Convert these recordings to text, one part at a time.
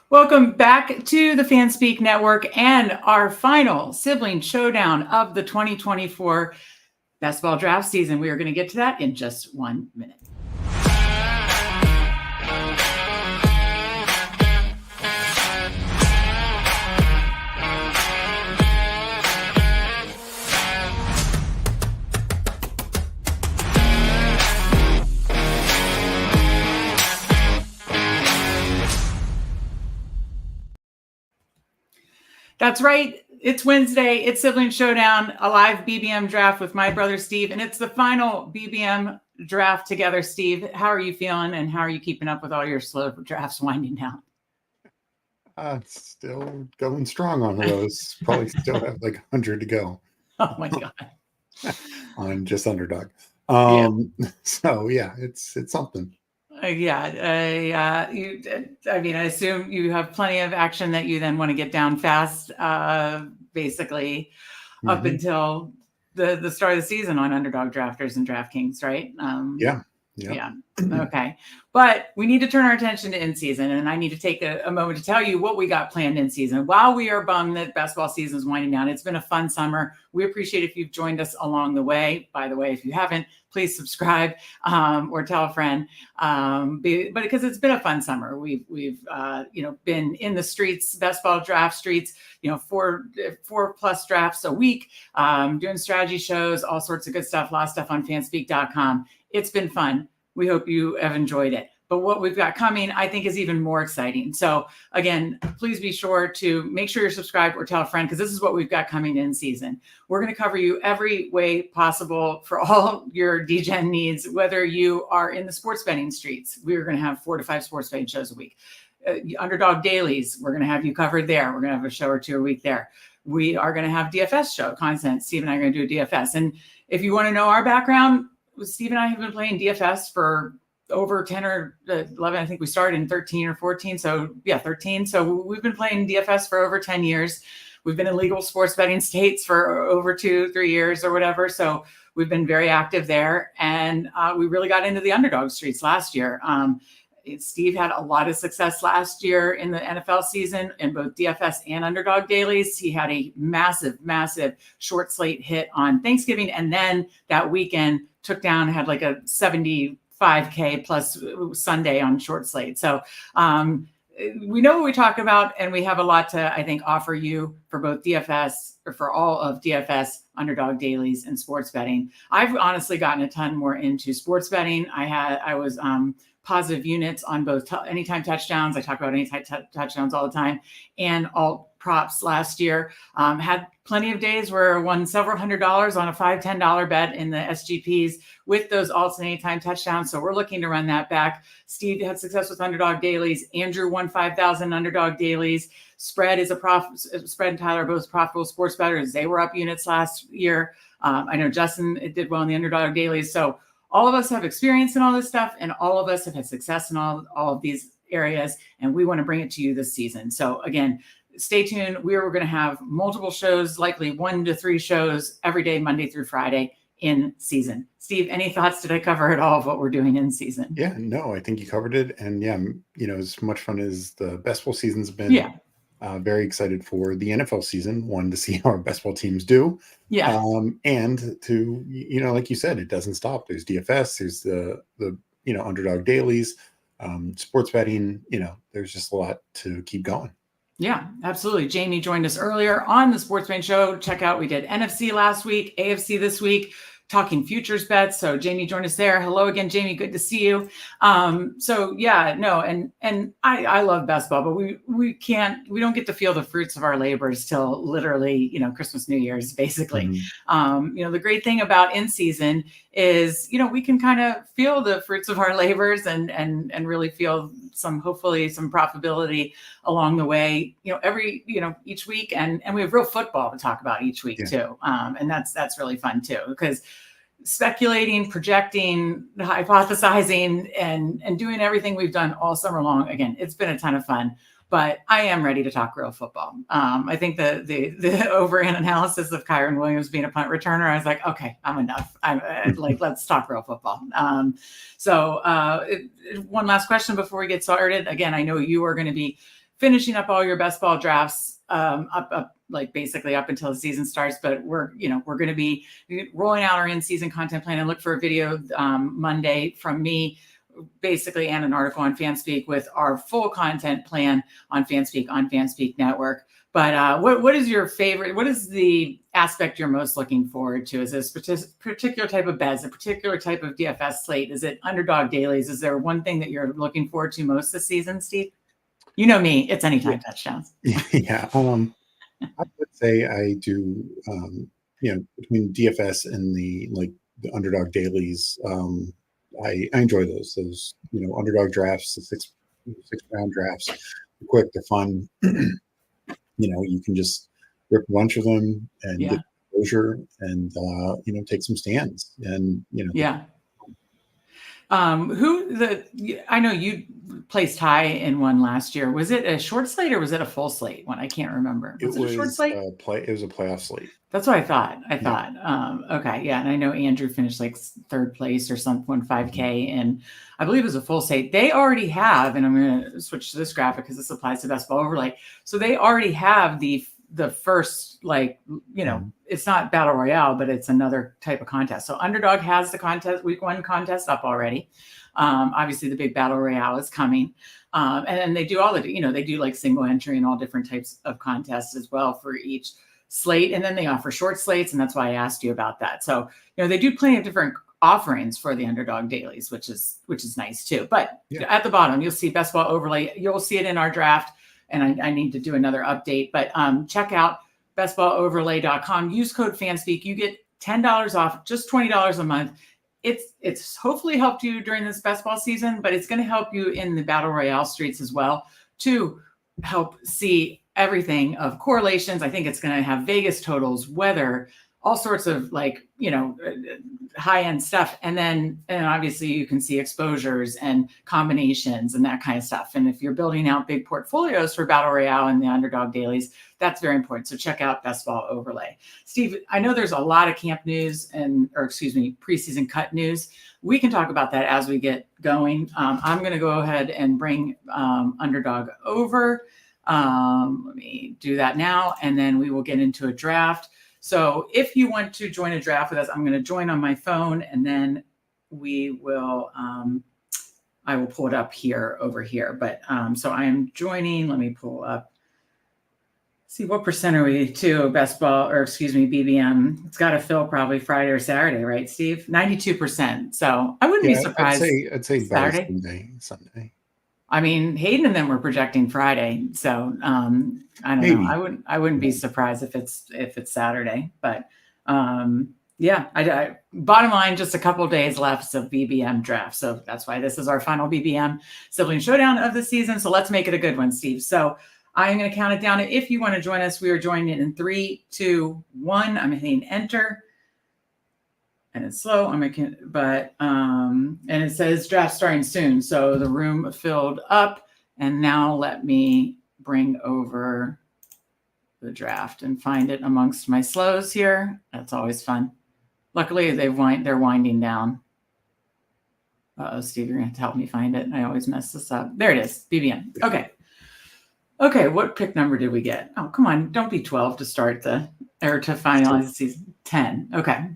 Welcome back to the Fanspeak Network and our final Sibling Showdown of the 2024 best ball draft season. We are going to get to that in just 1 minute. That's right. It's Wednesday. It's Sibling Showdown, a live BBM draft with my brother Steve, and it's the final BBM draft together. Steve, how are you feeling, and how are you keeping up with all your slow drafts winding down? Still going strong on those. Probably still have like 100 to go. Oh my God. On just underdog. Yeah. So yeah, it's something. I assume you have plenty of action that you then want to get down fast, basically up until the start of the season on Underdog Drafters and DraftKings, right? Yeah. Okay. But we need to turn our attention to in-season, and I need to take a moment to tell you what we got planned in season. While we are bummed that basketball season is winding down, it's been a fun summer. We appreciate if you've joined us along the way. By the way, if you haven't, please subscribe or tell a friend. But because it's been a fun summer, we've been in the streets, best ball draft streets, 4+ drafts a week, doing strategy shows, all sorts of good stuff, a lot of stuff on fanspeak.com. It's been fun. We hope you have enjoyed it. But what we've got coming, I think, is even more exciting. So again, please be sure to make sure you're subscribed or tell a friend, because this is what we've got coming in season. We're going to cover you every way possible for all your DGen needs, whether you are in the sports betting streets. We're going to have 4 to 5 sports betting shows a week. Underdog dailies, we're going to have you covered there. We're going to have a show or two a week there. We are going to have DFS show content. Steve and I are going to do a DFS. And if you want to know our background, Steve and I have been playing DFS for over 10 or 11. I think we started in 13 or 14. So yeah, 13. So we've been playing DFS for over 10 years. We've been in legal sports betting states for over 2-3 years or whatever. So we've been very active there. And we really got into the underdog streets last year. Steve had a lot of success last year in the NFL season in both DFS and underdog dailies. He had a massive short slate hit on Thanksgiving. And then that weekend had like a 75K plus Sunday on short slate. So we know what we talk about, and we have a lot to, I think, offer you for both DFS or for all of DFS, underdog dailies, and sports betting. I've honestly gotten a ton more into sports betting. I was positive units on both anytime touchdowns. I talk about anytime touchdowns all the time, and alt props last year. Had plenty of days where I won several $100s on a $5-10 bet in the SGPs with those alts and anytime touchdowns. So we're looking to run that back. Steve had success with underdog dailies. Andrew won 5,000 underdog dailies. Spread and Tyler are both profitable sports bettors. They were up units last year. I know Justin did well in the underdog dailies. So all of us have experience in all this stuff, and all of us have had success in all of these areas, and we want to bring it to you this season. So again, stay tuned. We are going to have multiple shows, likely 1 to 3 shows every day, Monday through Friday in season. Steve, any thoughts? Did I cover it all of what we're doing in season? Yeah, no, I think you covered it. And yeah, as much fun as the best ball season's been, very excited for the NFL season. One, to see how our best ball teams do. Yeah. And to, like you said, it doesn't stop. There's DFS, there's the underdog dailies, sports betting, there's just a lot to keep going. Yeah, absolutely. Jamie joined us earlier on the Sports Betting Show. Check out, we did NFC last week, AFC this week, talking futures bets. So Jamie joined us there. Hello again, Jamie. Good to see you. So yeah, no, and I love best ball, but we don't get to feel the fruits of our labors till literally, Christmas, New Year's, basically. The great thing about in season is, we can kind of feel the fruits of our labors and really feel hopefully some profitability along the way, each week. And we have real football to talk about each week too. And that's really fun too, because speculating, projecting, hypothesizing, and doing everything we've done all summer long. Again, it's been a ton of fun, but I am ready to talk real football. I think the overhand analysis of Kyron Williams being a punt returner, I was like, okay, I'm enough. Let's talk real football. So one last question before we get started. Again, I know you are going to be finishing up all your best ball drafts like basically up until the season starts. But we're going to be rolling out our in-season content plan, and look for a video Monday from me, basically, and an article on Fanspeak with our full content plan on Fanspeak Network. But what is your favorite? What is the aspect you're most looking forward to? Is this particular type of bets, a particular type of DFS slate? Is it underdog dailies? Is there one thing that you're looking forward to most this season, Steve? You know me, it's anytime touchdowns. Yeah. I would say I do, between DFS and the underdog dailies, I enjoy those, underdog drafts, the six round drafts. They're quick, they're fun. You can just rip a bunch of them and get exposure and, take some stands and, Yeah. I know you placed high in one last year. Was it a short slate or was it a full slate one? I can't remember. Was it a short slate? It was a playoff slate. That's what I thought. Okay. Yeah. And I know Andrew finished like third place or something, 5K. And I believe it was a full slate. They already have, and I'm going to switch to this graphic because this applies to best ball overlay. So they already have the first, it's not battle royale, but it's another type of contest. So underdog has the contest, week 1 contest up already. Obviously the big battle royale is coming. And then they do all they do like single entry and all different types of contests as well for each slate. And then they offer short slates. And that's why I asked you about that. So, they do plenty of different offerings for the underdog dailies, which is nice too. But at the bottom, you'll see best ball overlay. You'll see it in our draft. And I need to do another update, but check out bestballoverlay.com. Use code Fanspeak. You get $10 off, just $20 a month. It's hopefully helped you during this best ball season, but it's going to help you in the battle royale streets as well to help see everything of correlations. I think it's going to have Vegas totals, weather, all sorts of high-end stuff. And obviously you can see exposures and combinations and that kind of stuff. And if you're building out big portfolios for battle royale and the underdog dailies, that's very important. So check out best ball overlay. Steve, I know there's a lot of camp news preseason cut news. We can talk about that as we get going. I'm going to go ahead and bring underdog over. Let me do that now, and then we will get into a draft. So if you want to join a draft with us, I'm going to join on my phone, and then we will, I will pull it up over here. But so I am joining. Let me pull up. See, what percent are we to BBM? It's got to fill probably Friday or Saturday, right, Steve? 92%. So I wouldn't be surprised. I'd say Saturday, Sunday. I mean, Hayden and them were projecting Friday, so I don't know. I wouldn't be surprised if it's Saturday, but bottom line, just a couple of days left of BBM draft, so that's why this is our final BBM Sibling Showdown of the season. So let's make it a good one, Steve. So I'm going to count it down. If you want to join us, we are joining in 3, 2, 1. I'm hitting enter. And it's slow. And it says draft starting soon. So the room filled up. And now let me bring over the draft and find it amongst my slows here. That's always fun. Luckily, they're winding down. Steve, you're going to have to help me find it. I always mess this up. There it is. BBM. Okay. What pick number did we get? Oh, come on. Don't be 12 to finalize the season. 10. Okay.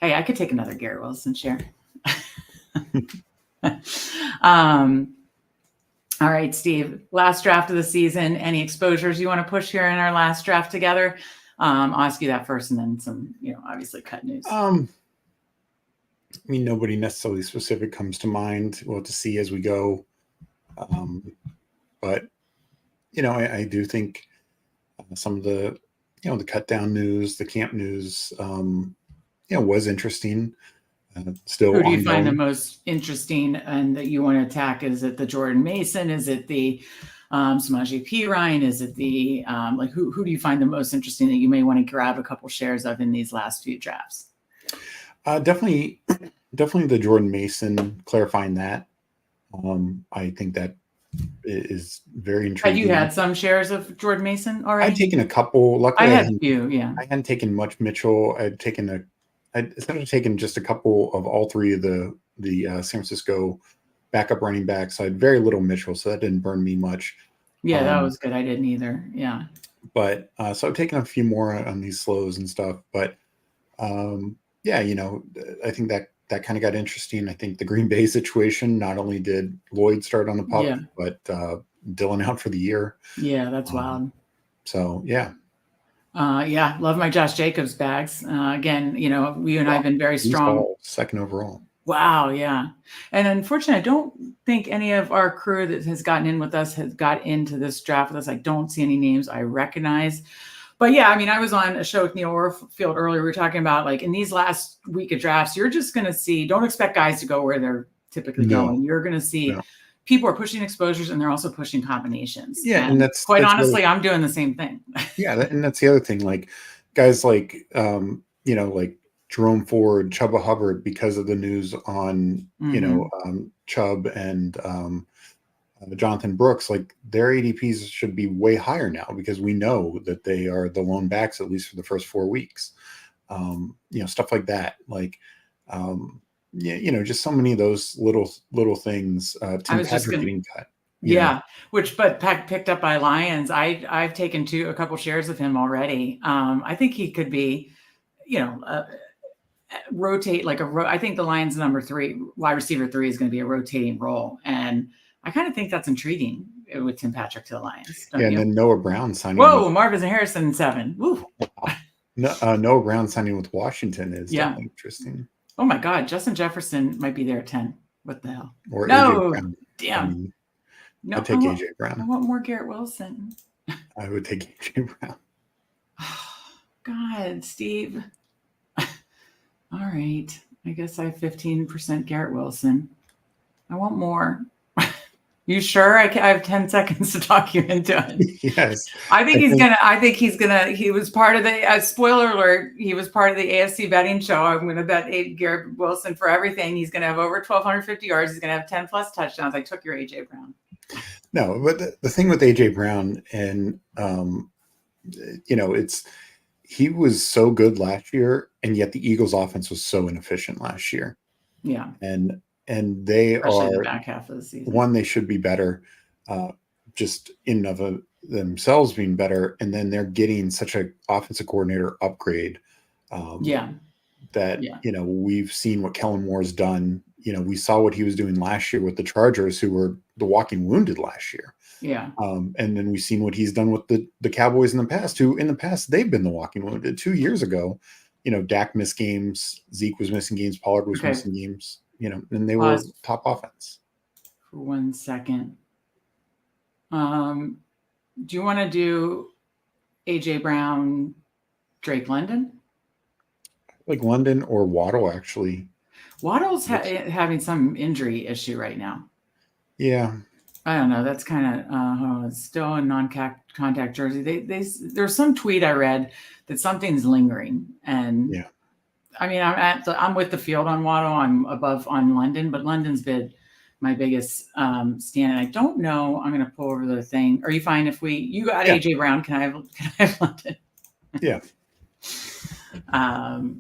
Hey, I could take another Garrett Wilson share. All right, Steve, last draft of the season. Any exposures you want to push here in our last draft together? I'll ask you that first, and then some, obviously cut news. Nobody necessarily specific comes to mind. We'll have to see as we go. But, I do think some of the, the cut down news, the camp news, was interesting. Still, who do you find the most interesting and that you want to attack? Is it the Jordan Mason? Is it the Samaje Perine? Is it the who do you find the most interesting that you may want to grab a couple shares of in these last few drafts? Definitely the Jordan Mason. Clarifying that, I think that is very intriguing. Had you had some shares of Jordan Mason already? I'd taken a couple. Luckily, I had a few. Yeah, I hadn't taken much Mitchell. I'd essentially taken just a couple of all three of the San Francisco backup running backs. I had very little Mitchell, so that didn't burn me much. Yeah, that was good. I didn't either. Yeah. But so I've taken a few more on these slows and stuff. But yeah, I think that kind of got interesting. I think the Green Bay situation, not only did Lloyd start on the pup, Yeah. but Dylan out for the year. Yeah, that's wild. So yeah. Yeah, love my Josh Jacobs bags. Again, you and I have been very strong. Second overall. Wow, yeah. And unfortunately, I don't think any of our crew that has gotten in with us has got into this draft with us. I don't see any names I recognize. But yeah, I mean, I was on a show with Neil Orfield earlier. We were talking about like in these last week of drafts, you're just going to see, don't expect guys to go where they're typically going. You're going to see people are pushing exposures and they're also pushing combinations. Yeah. And that's quite honestly, I'm doing the same thing. Yeah. And that's the other thing. Like guys like, like Jerome Ford, Chubba Hubbard, because of the news on, Chubb and Jonathan Brooks, like their ADPs should be way higher now because we know that they are the lone backs, at least for the first 4 weeks. Stuff like that. Like, just so many of those little things. Tim Patrick getting cut. Yeah, but picked up by Lions. I've taken a couple shares of him already. I think he could be, rotate I think the Lions number 3 wide receiver 3 is going to be a rotating role, and I kind of think that's intriguing with Tim Patrick to the Lions. And then Noah Brown signing. Whoa, Marvin Harrison 7. Woo. Noah Brown signing with Washington is definitely interesting. Oh my God, Justin Jefferson might be there at 10. What the hell? Or AJ Brown. Damn. I'd take AJ Brown. I want more Garrett Wilson. I would take AJ Brown. God, Steve. All right. I guess I have 15% Garrett Wilson. I want more. You sure? I have 10 seconds to talk you into it. Yes. He was part of the, spoiler alert, he was part of the AFC betting show. I'm going to bet Garrett Wilson for everything. He's going to have over 1,250 yards. He's going to have 10 plus touchdowns. I took your AJ Brown. No, but the thing with AJ Brown and, he was so good last year, and yet the Eagles offense was so inefficient last year. Yeah. And they especially the back half of the season. One, they should be better, just in and of themselves being better. And then they're getting such an offensive coordinator upgrade. We've seen what Kellen Moore's done. We saw what he was doing last year with the Chargers, who were the walking wounded last year. Yeah. And then we've seen what he's done with the Cowboys in the past, who in the past, they've been the walking wounded. 2 years ago, Dak missed games, Zeke was missing games, Pollard was missing games, and they were top offense. For 1 second. Do you want to do AJ Brown, Drake London? Like London or Waddle, actually. Waddle's having some injury issue right now. Yeah. I don't know. That's kind of still a non-contact jersey. There's some tweet I read that something's lingering, and I mean, I'm with the field on Waddle. I'm above on London, but London's been my biggest stand. And I don't know. I'm going to pull over the thing. Are you fine if you got AJ Brown? Can I have London? Yeah.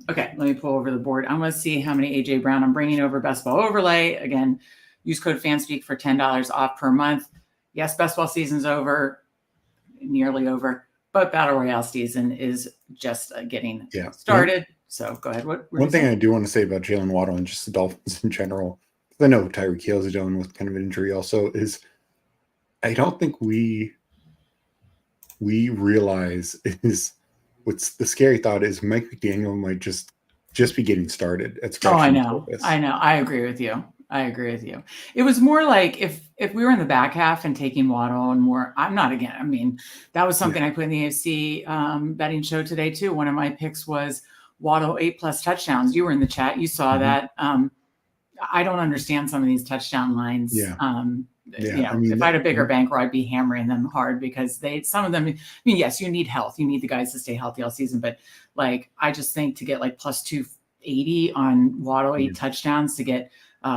Okay. Let me pull over the board. I'm going to see how many AJ Brown I'm bringing over. Best Ball Overlay again. Use code Fanspeak for $10 off per month. Yes, best ball season's over, nearly over, but Battle Royale season is just getting started. So go ahead. One thing I do want to say about Jalen Waddle and just the Dolphins in general, I know Tyreek Hill is dealing with kind of an injury also, is I don't think we realize is what's the scary thought is Mike McDaniel might just be getting started. I know. I agree with you. It was more like if we were in the back half and taking Waddle and more, I'm not again. I mean, that was something I put in the AFC betting show today too. One of my picks was Waddle 8+ touchdowns. You were in the chat. You saw that. I don't understand some of these touchdown lines. If I had a bigger bankroll, I'd be hammering them hard because some of them, I mean, yes, you need health. You need the guys to stay healthy all season. But like, I just think to get like plus 280 on Waddle, 8 touchdowns, to get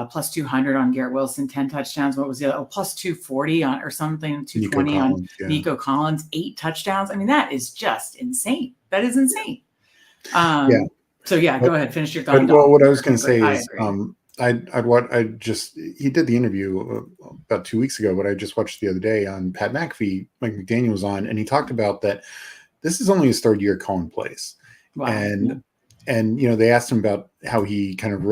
plus 200 on Garrett Wilson, 10 touchdowns. What was the other? Plus 240 on or something, 220 on Nico Collins, 8 touchdowns. I mean, that is just insane. That is insane. So go ahead, finish your thought. Well, what I was going to say is, he did the interview about 2 weeks ago, but I just watched the other day on Pat McAfee. Mike McDaniel was on, and he talked about that this is only his third year calling plays. Wow. And they asked him about how he kind of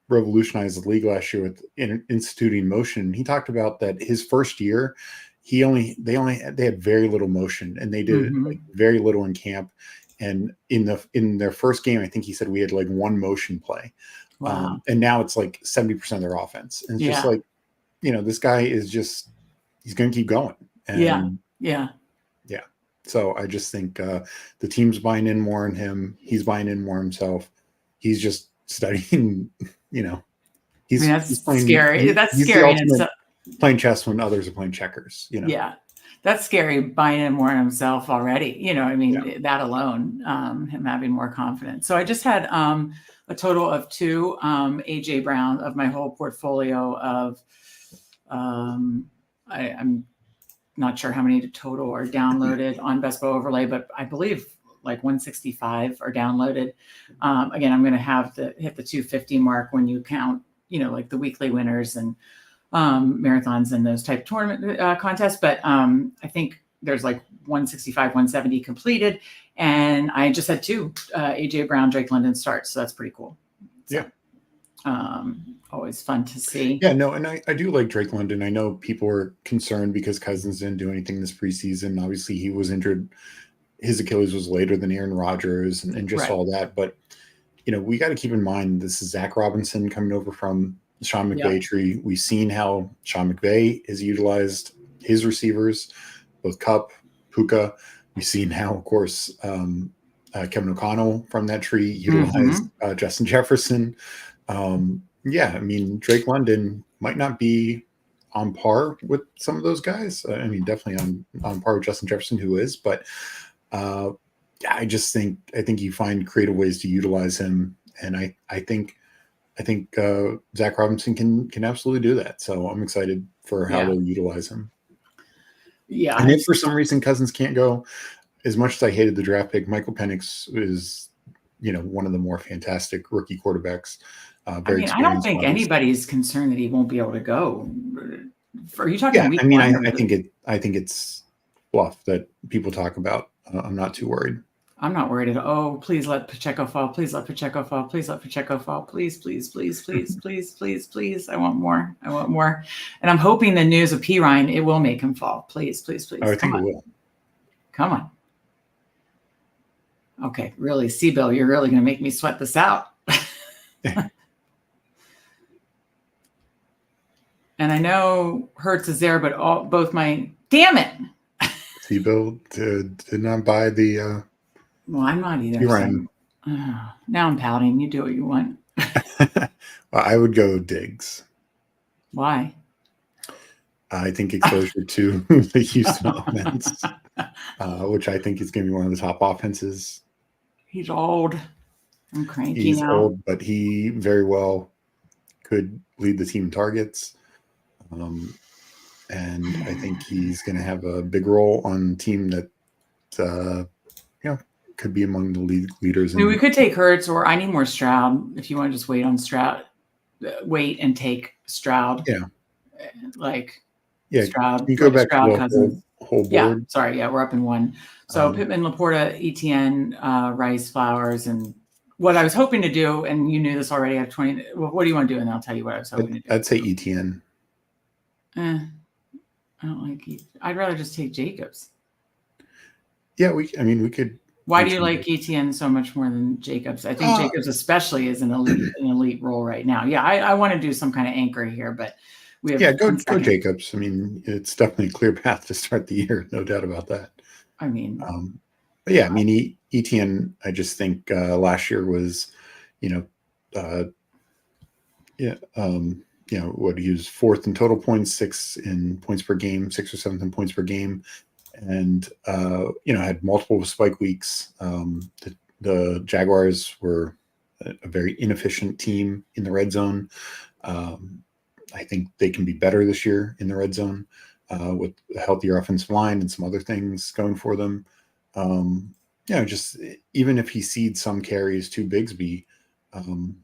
revolutionized the league last year with instituting motion. He talked about that his first year, they had very little motion, and they did like very little in camp. And in their first game, I think he said we had like one motion play. Wow. And now it's like 70% of their offense. And it's just like, this guy is just, he's going to keep going. And yeah. So I just think the team's buying in more in him. He's buying in more himself. He's just studying, that's scary. That's scary. And playing chess when others are playing checkers, Yeah. That's scary, buying in more in himself already. That alone, him having more confidence. So I just had a total of 2 AJ Brown of my whole portfolio of, I'm not sure how many total are downloaded on Best Ball Overlay, but I believe like 165 are downloaded. Again, I'm going to have to hit the 250 mark when you count, like the weekly winners and marathons and those type of tournament contests. But I think there's like 165, 170 completed. And I just had 2 AJ Brown, Drake London starts. So that's pretty cool. So, always fun to see. Yeah, no, and I do like Drake London. I know people are concerned because Cousins didn't do anything this preseason. Obviously, he was injured. His Achilles was later than Aaron Rodgers and just all that. But, we got to keep in mind this is Zach Robinson coming over from Sean McVay tree. We've seen how Sean McVay has utilized his receivers, both Kupp, Puka. We've seen how, of course, Kevin O'Connell from that tree utilized Justin Jefferson. Drake London might not be on par with some of those guys. Definitely on par with Justin Jefferson, who is, but I think you find creative ways to utilize him. And I think Zach Robinson can absolutely do that. So I'm excited for how they'll utilize him. Yeah. And if for some reason Cousins can't go, as much as I hated the draft pick, Michael Penix is, one of the more fantastic rookie quarterbacks. I don't think anybody's concerned that he won't be able to go. Are you talking? Yeah, I think it's fluff that people talk about. I'm not too worried. I'm not worried at all. Oh, please let Pacheco fall. Please let Pacheco fall. Please let Pacheco fall. Please, please, please, please, please, please, please. I want more. I want more. And I'm hoping the news of P. Ryan, it will make him fall. Please, please, please. Oh, I think it will. Come on. Okay, really, Seabill, you're really going to make me sweat this out. And I know Hertz is there, but both my damn it. Seabill did not buy the. Well, I'm not either. So, now I'm pouting. You do what you want. Well, I would go Diggs. Why? I think exposure to the Houston offense, which I think is going to be one of the top offenses. He's old. I'm cranky He's now. old, but he very well could lead the team in targets. And I think he's going to have a big role on a team that, could be among the league leaders. We could take Hurts, or I need more Stroud. If you want to just wait on Stroud, wait and take Stroud. Yeah. Stroud. You go back Stroud, to the whole board. Yeah, sorry. Yeah, we're up in 1. So Pittman, Laporta, Etienne, Rice, Flowers, and what I was hoping to do, and you knew this already. I have 20. Well, what do you want to do? And I'll tell you what I was hoping to do. I'd say Etienne. I don't like Etienne. I'd rather just take Jacobs. Yeah, we could. Why do you like Etienne so much more than Jacobs? I think Jacobs especially is an elite role right now. Yeah, I want to do some kind of anchor here, but we have go Jacobs. It's definitely a clear path to start the year, no doubt about that. Etienne, I just think last year was, he was 4th in total points, 6th in points per game, 6th or 7th in points per game. And, had multiple spike weeks. The Jaguars were a very inefficient team in the red zone. I think they can be better this year in the red zone with a healthier offensive line and some other things going for them. Just even if he cedes some carries to Bigsby,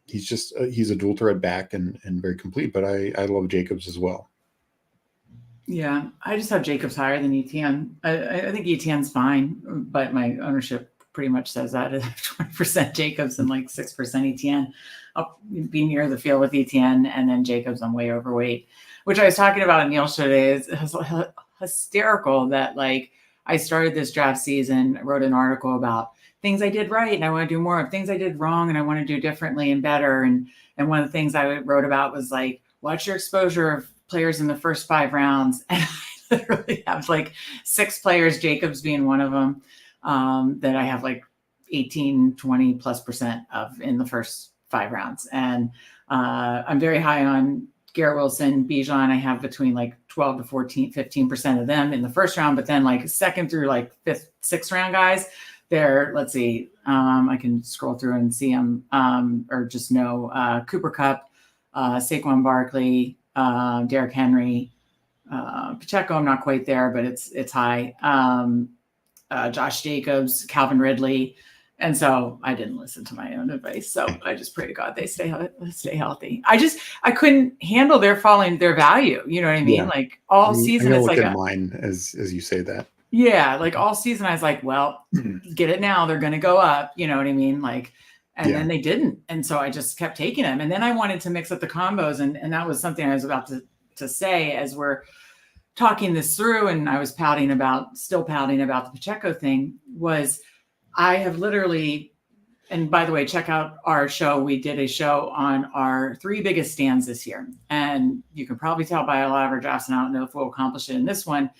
He's just he's a dual threat back and very complete. But I love Jacobs as well. Yeah, I just have Jacobs higher than ETN. I think ETN's fine, but my ownership pretty much says that 20% Jacobs and like 6% ETN. I'll be near the field with ETN, and then Jacobs I'm way overweight, which I was talking about in Neil's show today. Is hysterical that like I started this draft season, wrote an article about things I did right and I want to do more of, things I did wrong and I want to do differently and better. And one of the things I wrote about was like, watch your exposure of players in the first 5 rounds. And I literally have like 6 players, Jacobs being one of them, that I have like 18, 20+% of in the first 5 rounds. And I'm very high on Garrett Wilson, Bijan. I have between like 12 to 14, 15% of them in the first round, but then like second through like 5th, 6th round guys, they're, let's see, I can scroll through and see them, or just know Cooper Kupp, Saquon Barkley, Derrick Henry, Pacheco. I'm not quite there, but it's high. Josh Jacobs, Calvin Ridley. And so I didn't listen to my own advice. So I just pray to God they stay healthy. I couldn't handle their value. You know what I mean? Yeah. Like all season, it's like mine as you say that. Yeah, like all season, I was like, well, get it now. They're going to go up. You know what I mean? Like, and then they didn't. And so I just kept taking them. And then I wanted to mix up the combos. And that was something I was about to say as we're talking this through. And I was still pouting about the Pacheco thing, was I have literally, and by the way, check out our show. We did a show on our 3 biggest stands this year. And you can probably tell by a lot of our drafts, and I don't know if we'll accomplish it in this one,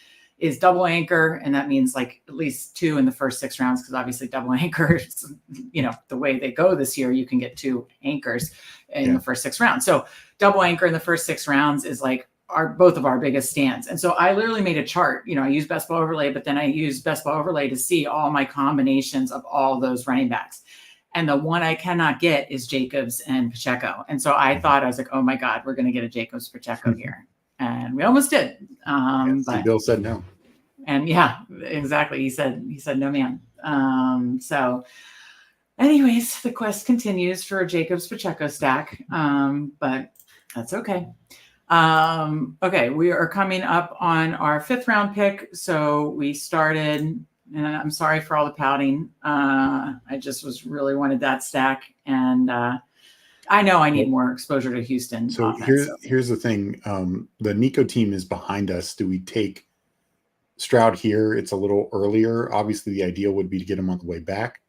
is double anchor. And that means like at least 2 in the first 6 rounds, because obviously double anchors, the way they go this year, you can get 2 anchors in the first 6 rounds. So double anchor in the first 6 rounds is like both of our biggest stands. And so I literally made a chart. I use Best Ball Overlay, but then I use Best Ball Overlay to see all my combinations of all those running backs. And the one I cannot get is Jacobs and Pacheco. And so I was like, oh my God, we're going to get a Jacobs Pacheco here. And we almost did. But Bill said no. And yeah, exactly. He said no, man. So anyways, the quest continues for a Jacobs Pacheco stack. But that's okay. Okay. We are coming up on our 5th round pick. So we started, and I'm sorry for all the pouting. I just really wanted that stack. And, I know I need more exposure to Houston. So here's the thing. The Nico team is behind us. Do we take Stroud here? It's a little earlier. Obviously, the idea would be to get him on the way back.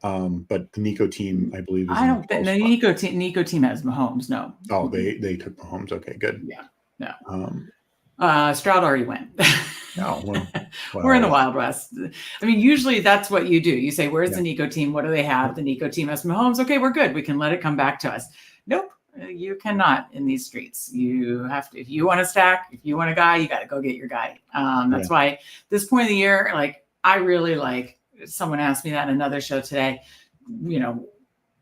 But the Nico team, I believe, is I don't think the Nico team has Mahomes. No. Oh, they took Mahomes. Okay, good. Yeah. No. Stroud already went. Oh, well, we're in the Wild West. I mean, usually that's what you do. You say, where's the Nico team? What do they have? The Nico team has Mahomes. Okay, we're good. We can let it come back to us. Nope, you cannot in these streets. You have to, if you want to stack, if you want a guy, you got to go get your guy. That's why this point of the year, like I really like, someone asked me that in another show today,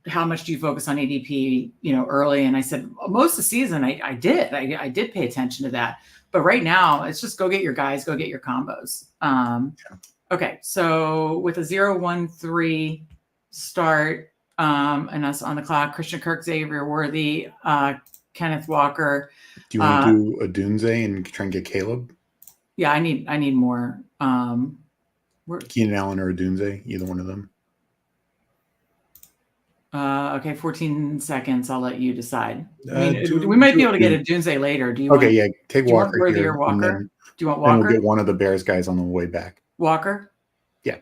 how much do you focus on ADP, early? And I said, most of the season I did pay attention to that. But right now, it's just go get your guys, go get your combos. Okay, so with a 0-1-3 start and us on the clock, Christian Kirk, Xavier Worthy, Kenneth Walker. Do you want to do a Dunze and try and get Caleb? Yeah, I need more. Keenan Allen or a Dunze, either one of them. Okay, 14 seconds. I'll let you decide. We might be able to get a Dunze later. Do you? Okay, take Walker. Worthy or Walker? Do you want Walker? And we'll get one of the Bears guys on the way back. Walker? Yeah.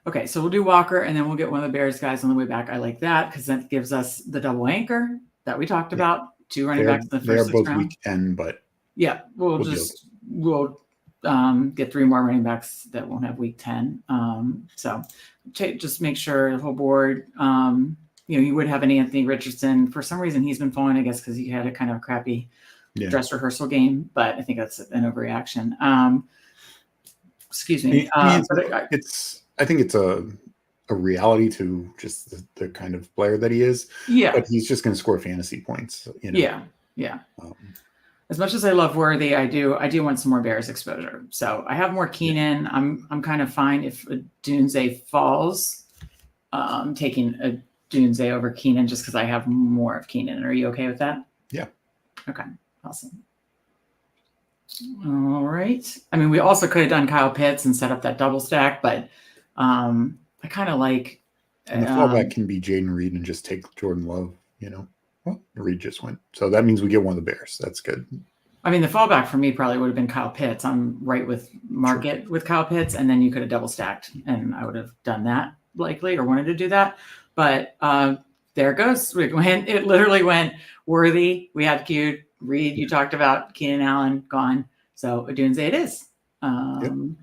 Okay, so we'll do Walker, and then we'll get one of the Bears guys on the way back. I like that because that gives us the double anchor that we talked about. 2 running backs in the first 6 rounds. They're both week 10, but yeah, we'll get 3 more running backs that won't have week 10. So just make sure the whole board, you would have an Anthony Richardson. For some reason, he's been falling, I guess, because he had a kind of a crappy dress rehearsal game, but I think that's an overreaction. Excuse me. I think it's a reality to just the kind of player that he is. Yeah. But he's just going to score fantasy points. Yeah. As much as I love Worthy, I do want some more Bears exposure. So I have more Keenan. I'm kind of fine if a Dunze falls, taking a Dunze over Keenan just because I have more of Keenan. Are you okay with that? Yeah. Okay. Awesome. All right. I mean, we also could have done Kyle Pitts and set up that double stack, but I kind of like. And the fallback can be Jaden Reed and just take Jordan Love, Well, Reed just went. So that means we get one of the Bears. That's good. I mean, the fallback for me probably would have been Kyle Pitts. I'm right with market with Kyle Pitts, and then you could have double stacked, and I would have done that likely or wanted to do that. But there it goes. It literally went Worthy. We had queued. Reed, you talked about Keenan Allen, gone. So Odunze it is. And then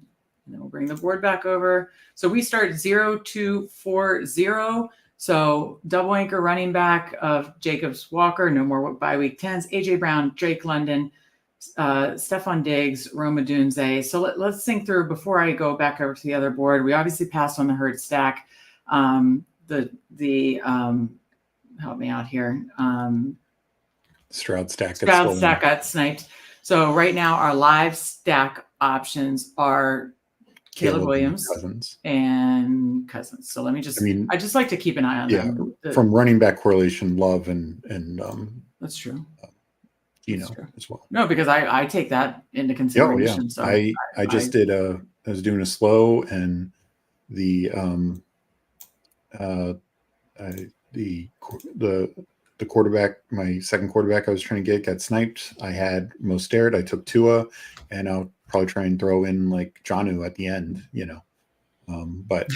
we'll bring the board back over. So we start 0-2-4-0. So double anchor running back of Jacobs Walker, no more bye week 10s, AJ Brown, Drake London, Stephon Diggs, Rome Odunze. So let's think through before I go back over to the other board. We obviously passed on the Hurd stack. Help me out here. Stroud stack got sniped. So right now our live stack options are Caleb Williams and Cousins. So let me just, I just like to keep an eye on them. From running back correlation, Love and that's true. As well. No, because I take that into consideration. So I was doing a slow and the quarterback, my second quarterback I was trying to get got sniped. I had Mostert. I took Tua, and I'll probably try and throw in like Jonnu at the end, but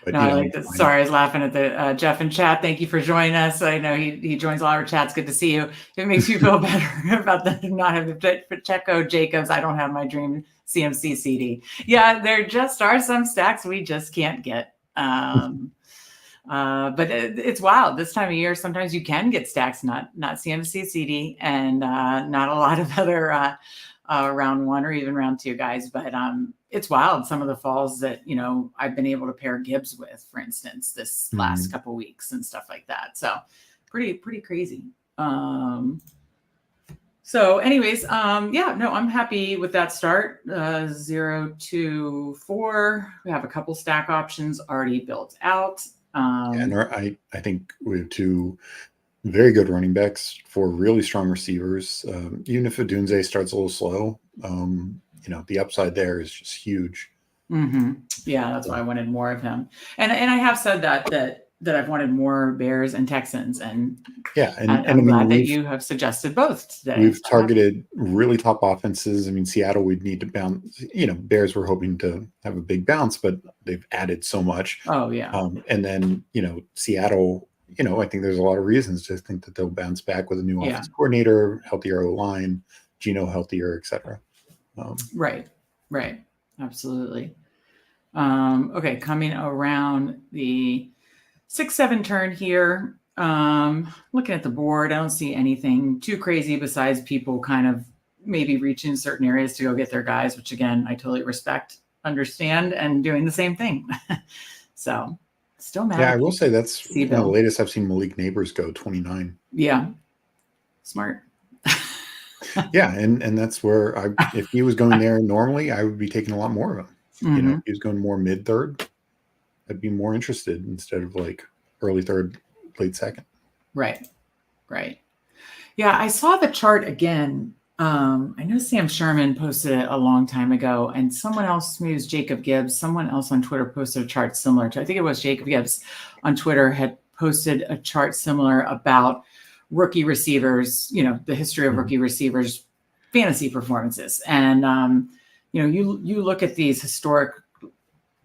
no, I like this. Sorry, I was laughing at the Jeff in chat. Thank you for joining us. I know he joins a lot of our chats. Good to see you. If it makes you feel better about not having Pacheco, Jacobs, I don't have my dream CMC CD. Yeah, there just are some stacks we just can't get. But it's wild this time of year. Sometimes you can get stacks, not CMC CD, and not a lot of other round one or even round two guys. But it's wild. Some of the falls that I've been able to pair Gibbs with, for instance, this last couple weeks and stuff like that. So pretty crazy. So anyways, I'm happy with that start. 0-2-4. We have a couple stack options already built out. And I think we have two very good running backs, four really strong receivers. Even if Odunze starts a little slow, the upside there is just huge. Mm-hmm. Yeah, that's why I wanted more of him. And I have said that I've wanted more Bears and Texans. And I'm glad that you have suggested both today. We've targeted really top offenses. I mean, Seattle, we'd need to bounce. Bears were hoping to have a big bounce, but they've added so much. Oh, yeah. And then, Seattle, I think there's a lot of reasons to think that they'll bounce back with a new offense coordinator, healthier O-line, Geno healthier, et cetera. Right. Absolutely. Okay, coming around the 6-7 turn here. Looking at the board, I don't see anything too crazy besides people kind of maybe reaching certain areas to go get their guys, which again, I totally respect, understand, and doing the same thing. So still mad. Yeah, I will say that's one of the latest I've seen Malik Neighbors go 29. Yeah. Smart. Yeah, and that's where if he was going there normally, I would be taking a lot more of him. Mm-hmm. If he was going more mid-third, I'd be more interested instead of like early third, late second. Right. Yeah, I saw the chart again. I know Sam Sherman posted it a long time ago, and someone else, maybe it was Jacob Gibbs, someone else on Twitter posted a chart similar to, I think it was Jacob Gibbs on Twitter had posted a chart similar about rookie receivers, the history of rookie receivers, fantasy performances. And, you look at these historic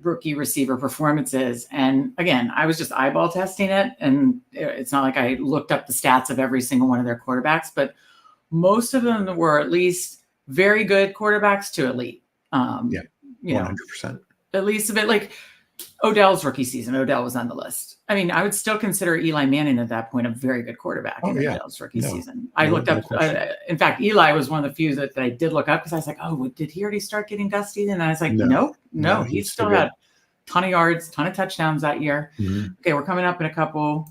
rookie receiver performances. And again, I was just eyeball testing it. And it's not like I looked up the stats of every single one of their quarterbacks, but most of them were at least very good quarterbacks to elite. 100%. At least a bit like Odell's rookie season. Odell was on the list. I mean, I would still consider Eli Manning at that point a very good quarterback in Odell's rookie season. I looked up, in fact, Eli was one of the few that I did look up because I was like, oh, did he already start getting dusty? And I was like, no, he still had a ton of yards, ton of touchdowns that year. Mm-hmm. Okay, we're coming up in a couple.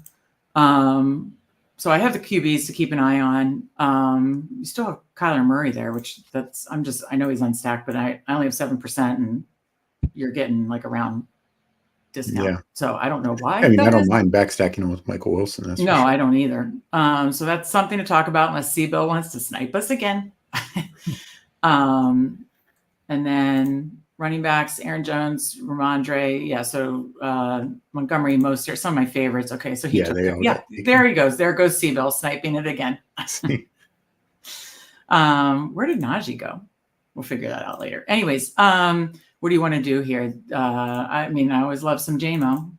So I have the QBs to keep an eye on. You still have Kyler Murray there, which I know he's unstacked, but I only have 7%, and you're getting like around discount. Yeah. So I don't know why. I mean, I that don't is. mind backstacking with Michael Wilson. That's for No, sure. I don't either. So that's something to talk about unless Bill wants to snipe us again. And then running backs, Aaron Jones, Ramondre. Yeah. So Montgomery, Mostert, some of my favorites. Okay. So he took they it. all Yeah. got taken. There he goes. There goes Bill sniping it again. Where did Najee go? We'll figure that out later. Anyways, what do you want to do here? I mean, I always love some JMO.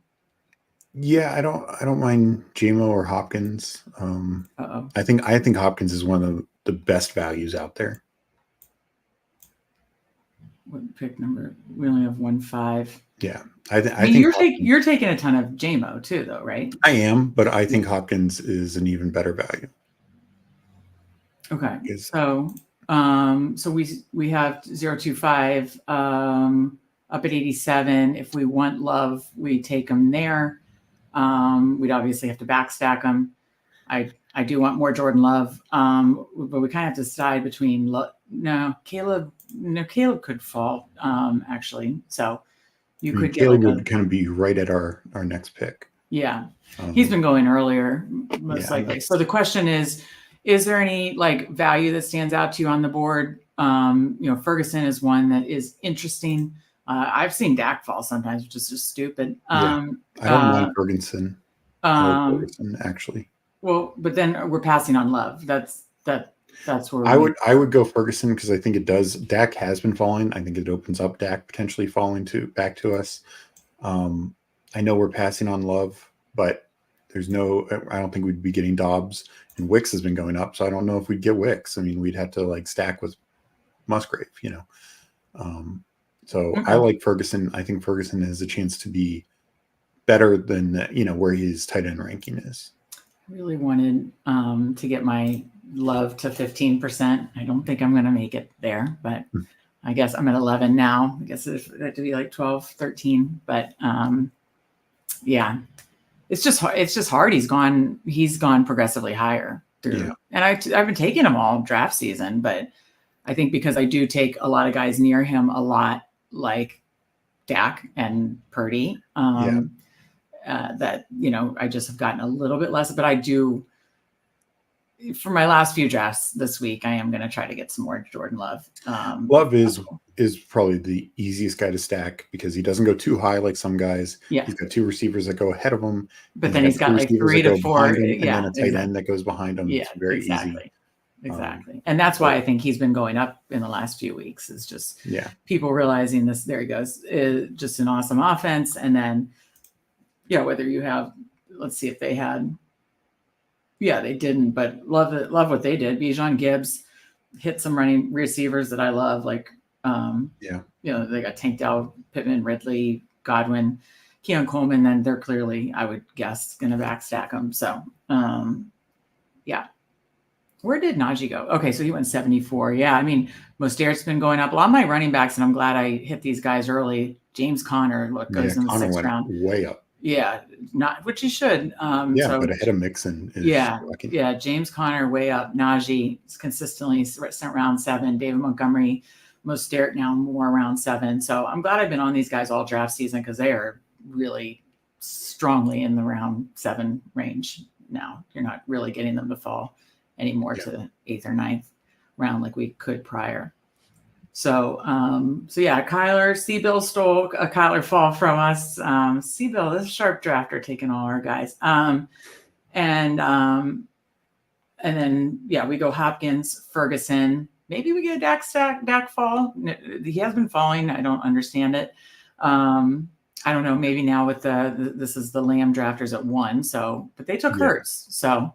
Yeah, I don't mind JMO or Hopkins. I think Hopkins is one of the best values out there. What pick number? We only have 1-5. Yeah, I think you're taking a ton of JMO too, though, right? I am, but I think Hopkins is an even better value. Okay, so we have 025 up at 87. If we want Love, we take them there. We'd obviously have to backstack them. I do want more Jordan Love, but we kind of have to decide between Caleb could fall actually. So you could get Caleb would kind of be right at our next pick. Yeah, he's been going earlier most likely. So the question is there any like value that stands out to you on the board? Ferguson is one that is interesting. I've seen Dak fall sometimes, which is just stupid. I don't mind Ferguson. Ferguson actually. Well, but then we're passing on Love. That's where I would go Ferguson because I think it does. Dak has been falling. I think it opens up Dak potentially falling back to us. I know we're passing on Love, but I don't think we'd be getting Dobbs, and Wicks has been going up. So I don't know if we'd get Wicks. I mean, we'd have to like stack with Musgrave, I like Ferguson. I think Ferguson has a chance to be better than where his tight end ranking is. I really wanted to get my Love to 15%. I don't think I'm going to make it there, but I guess I'm at 11 now. I guess it had to be like 12, 13, but yeah, it's just hard. He's gone progressively higher through, and I've been taking them all draft season, but I think because I do take a lot of guys near him a lot, like Dak and Purdy, that, I just have gotten a little bit less, but I do, for my last few drafts this week, I am going to try to get some more Jordan Love. Love is probably the easiest guy to stack because he doesn't go too high like some guys. Yeah. He's got two receivers that go ahead of him. But then he's got like 3 to 4. And then a tight end that goes behind him. Yeah, it's very easy. Exactly. And that's why I think he's been going up in the last few weeks, is just people realizing this, there he goes, is just an awesome offense. And then, whether you have, let's see if they had, they didn't, but love what they did. Bijan Gibbs hit some running receivers that I love. Like, they got Tank Dell, Pittman, Ridley, Godwin, Keon Coleman. Then they're clearly, I would guess, going to backstack them. So, where did Najee go? Okay, so he went 74. Yeah, I mean, Mostert's been going up. A lot of my running backs, and I'm glad I hit these guys early. James Conner goes in the 6th round. Way up. Yeah, not which he should. But ahead of Mixon. James Conner way up. Najee is consistently sent around 7. David Montgomery, Mostert now more around 7. So I'm glad I've been on these guys all draft season because they are really strongly in the round 7 range now. You're not really getting them to fall anymore to the 8th or 9th round like we could prior. So, Kyler, Bill stole a Kyler fall from us. Bill, this sharp drafter taking all our guys. And then, we go Hopkins, Ferguson. Maybe we get a Dak fall. He has been falling. I don't understand it. I don't know. Maybe now with this is the Lamb drafters at 1. So, but they took Hurts. So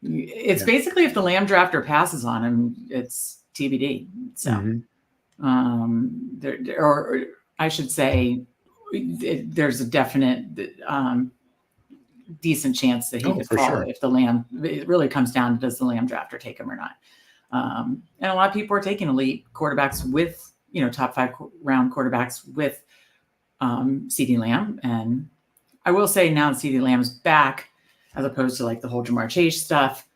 it's basically if the Lamb drafter passes on him, it's TBD. So. Or I should say, there's a definite decent chance that he could fall if the Lamb. It really comes down to does the Lamb drafter take him or not. And a lot of people are taking elite quarterbacks with top 5 round quarterbacks with CeeDee Lamb, and I will say now that CeeDee Lamb's back, as opposed to like the whole Jamar Chase stuff.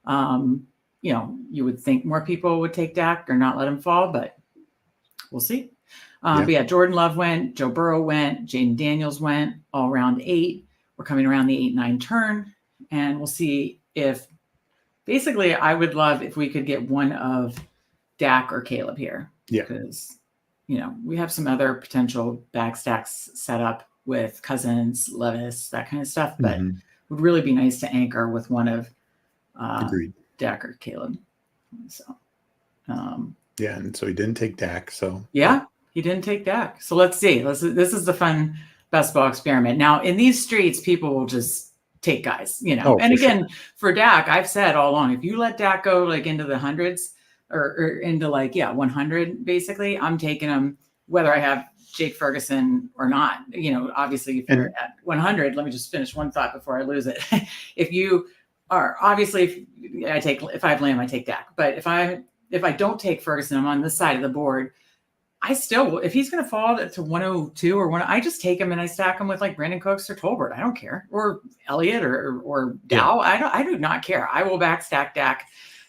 You would think more people would take Dak or not let him fall, but we'll see. But yeah, Jordan Love went, Joe Burrow went, Jaden Daniels went, all around 8. We're coming around the 8-9 turn, and we'll see if basically I would love if we could get one of Dak or Caleb here. Yeah. Because, we have some other potential back stacks set up with Cousins, Levis, that kind of stuff, but it would really be nice to anchor with one of Agreed. Dak or Caleb. So, yeah, and so he didn't take Dak. So yeah, he didn't take Dak. So let's see. This is the fun best ball experiment. Now, in these streets, people will just take guys, and again, for Dak, I've said all along, if you let Dak go like into the hundreds or into 100, basically, I'm taking him whether I have Jake Ferguson or not. Obviously, if you're at 100, let me just finish one thought before I lose it. If you are obviously, if I have Lamb, I take Dak. But if I don't take Ferguson, I'm on this side of the board. I still, if he's going to fall to 102 or I just take him and I stack him with Brandon Cooks or Tolbert. I don't care. Or Elliott or Dow. I do not care. I will back stack Dak.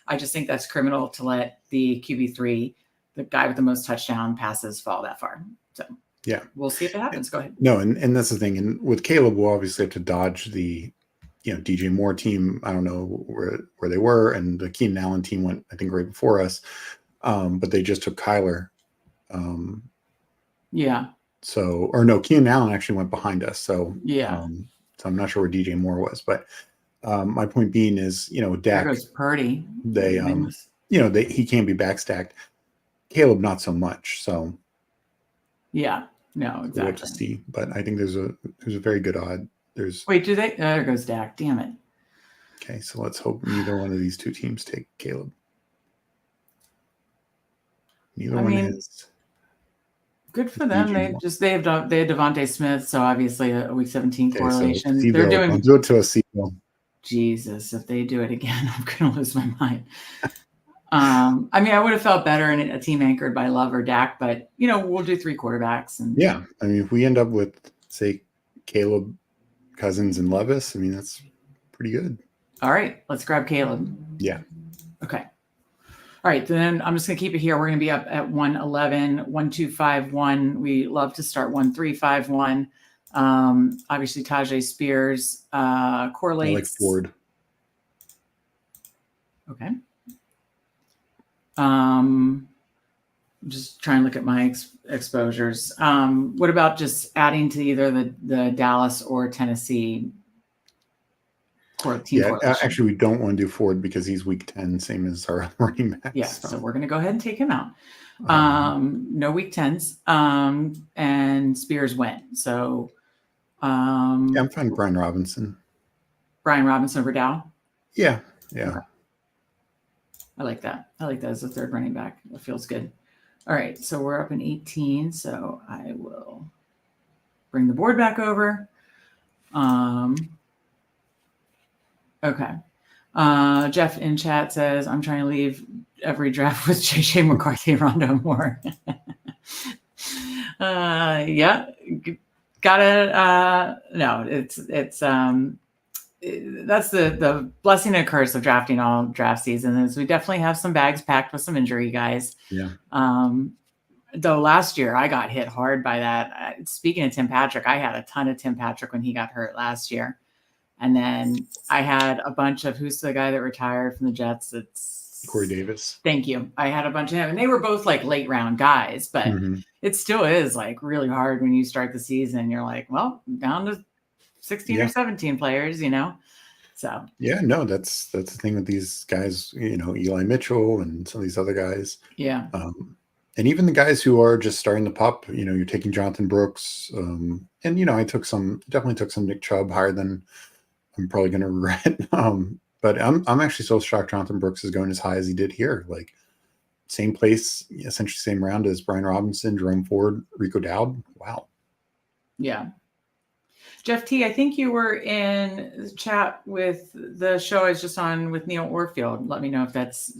I just think that's criminal to let the QB3, the guy with the most touchdown passes, fall that far. So yeah, we'll see if it happens. Go ahead. No, and that's the thing. And with Caleb, we'll obviously have to dodge the, DJ Moore team. I don't know where they were, and the Keenan Allen team went, I think, right before us. But they just took Kyler. Yeah. So, or no, Keenan Allen actually went behind us. So yeah. So I'm not sure where DJ Moore was, but my point being is, Dak. There goes Purdy. They, he can't be backstacked. Caleb, not so much. So. Yeah. No, exactly. We'll have to see, but I think there's a very good odd. Wait, do they? There goes Dak. Damn it. Okay, so let's hope neither one of these two teams take Caleb. Neither one is. Good for them. They had Devontae Smith, so obviously a week 17 correlation. So they're doing. I'll do it to a sequel. Jesus, if they do it again, I'm gonna lose my mind. I would have felt better in a team anchored by Love or Dak, but we'll do 3 quarterbacks. And yeah, if we end up with say Caleb, Cousins, and Levis, that's pretty good. All right, let's grab Caleb. Yeah. Okay. All right, then I'm just going to keep it here. We're going to be up at 111, 1251. We love to start 1351. Obviously, Tajay Spears correlates. I like Ford. Okay. I'm just trying to look at my exposures. What about just adding to either the Dallas or Tennessee team? Yeah, actually, we don't want to do Ford because he's week 10, same as our running back. Yeah, so we're going to go ahead and take him out. No week 10s. And Spears went. So I'm fine with Brian Robinson. Brian Robinson over Dow? Yeah. Okay. I like that. I like that as a third running back. That feels good. All right, so we're up in 18. So I will bring the board back over. Okay. Jeff in chat says, I'm trying to leave every draft with JJ McCarthy, Rondo Moore. Yeah. Gotta, no, it's that's the blessing and curse of drafting all draft season is we definitely have some bags packed with some injury guys. Yeah. Though last year I got hit hard by that. Speaking of Tim Patrick, I had a ton of Tim Patrick when he got hurt last year. And then I had a bunch of, who's the guy that retired from the Jets? It's Corey Davis. Thank you. I had a bunch of him, and they were both late round guys, but it still is really hard when you start the season. You're like, well, down to 16 or 17 players, So yeah, no, that's the thing with these guys, Eli Mitchell and some of these other guys. Yeah. And even the guys who are just starting to pop, you're taking Jonathan Brooks. And I definitely took some Nick Chubb higher than I'm probably going to regret. But I'm actually so shocked Jonathan Brooks is going as high as he did here. Same place, essentially same round as Brian Robinson, Jerome Ford, Rico Dowd. Wow. Yeah. Jeff T, I think you were in chat with the show I was just on with Neil Orfield. Let me know if that's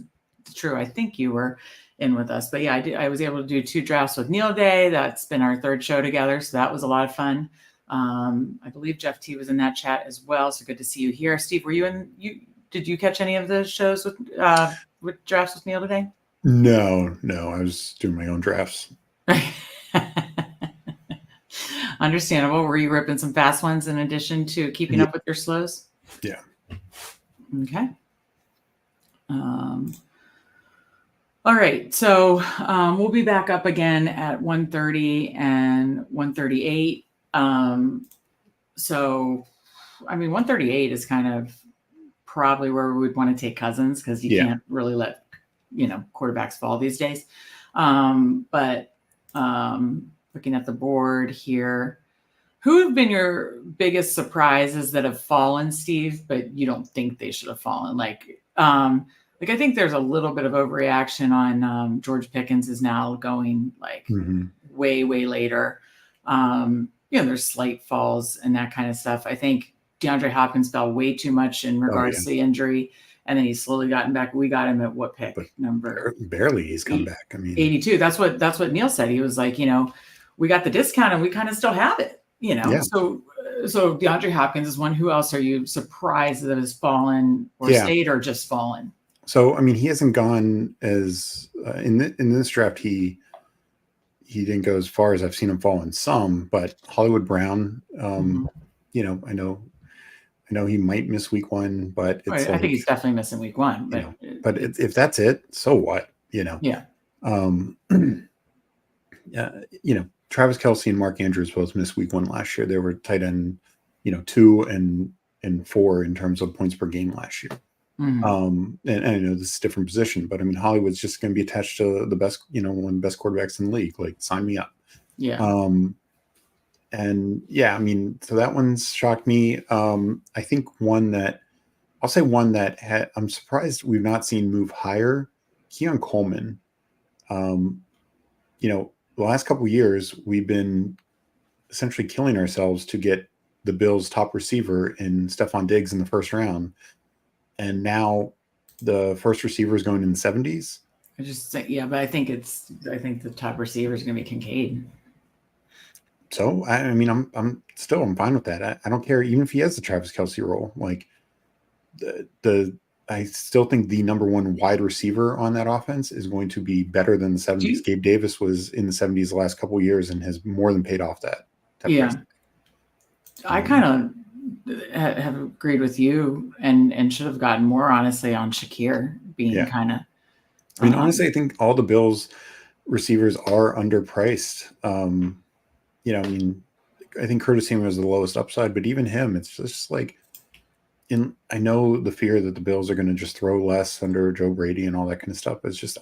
true. I think you were in with us. But yeah, I was able to do 2 drafts with Neil today. That's been our 3rd show together. So that was a lot of fun. I believe Jeff T was in that chat as well. So good to see you here. Steve, were you did you catch any of the shows with drafts with Neil today? No, I was doing my own drafts. Understandable. Were you ripping some fast ones in addition to keeping up with your slows? Yeah. Okay. All right. So we'll be back up again at 1:30 and 1:38. So, I mean, 1:38 is kind of probably where we would want to take Cousins because you can't really let, quarterbacks fall these days. But looking at the board here, who have been your biggest surprises that have fallen, Steve, but you don't think they should have fallen? Like I think there's a little bit of overreaction on George Pickens is now going like way, way later. There's slight falls and that kind of stuff. I think DeAndre Hopkins fell way too much in regards to the injury, and then he's slowly gotten back. We got him at what pick? Number barely. He's come back. I mean, 82. That's what Neil said. He was like, we got the discount and we kind of still have it. So DeAndre Hopkins is one. Who else are you surprised that has fallen or stayed or just fallen? So I mean, he hasn't gone as in this draft. He didn't go as far as I've seen him fall in some, but Hollywood Brown. I know he might miss week 1, but it's I think he's definitely missing week 1. But if that's it, so what? Travis Kelce and Mark Andrews both missed week 1 last year. They were tight end, 2 and 4 in terms of points per game last year. And I know this is a different position, but I mean, Hollywood's just going to be attached to the best, one of the best quarterbacks in the league. Like, sign me up. Yeah. I mean, so that one's shocked me. I think one that I'm surprised we've not seen move higher. Keon Coleman. The last couple of years we've been essentially killing ourselves to get the Bills' top receiver in Stephon Diggs in the first round. And now the first receiver is going in the 70s. But I think the top receiver is going to be Kincaid. So I mean, I'm fine with that. I don't care even if he has the Travis Kelce role. Like I still think the number 1 wide receiver on that offense is going to be better than the 70s. Gabe Davis was in the 70s the last couple of years and has more than paid off that. I kind of have agreed with you and should have gotten more, honestly, on Shakir being kind of. I mean, honestly, I think all the Bills receivers are underpriced. I mean, I think Curtis Samuel is the lowest upside, but even him, it's just like, I know the fear that the Bills are going to just throw less under Joe Brady and all that kind of stuff. It's just,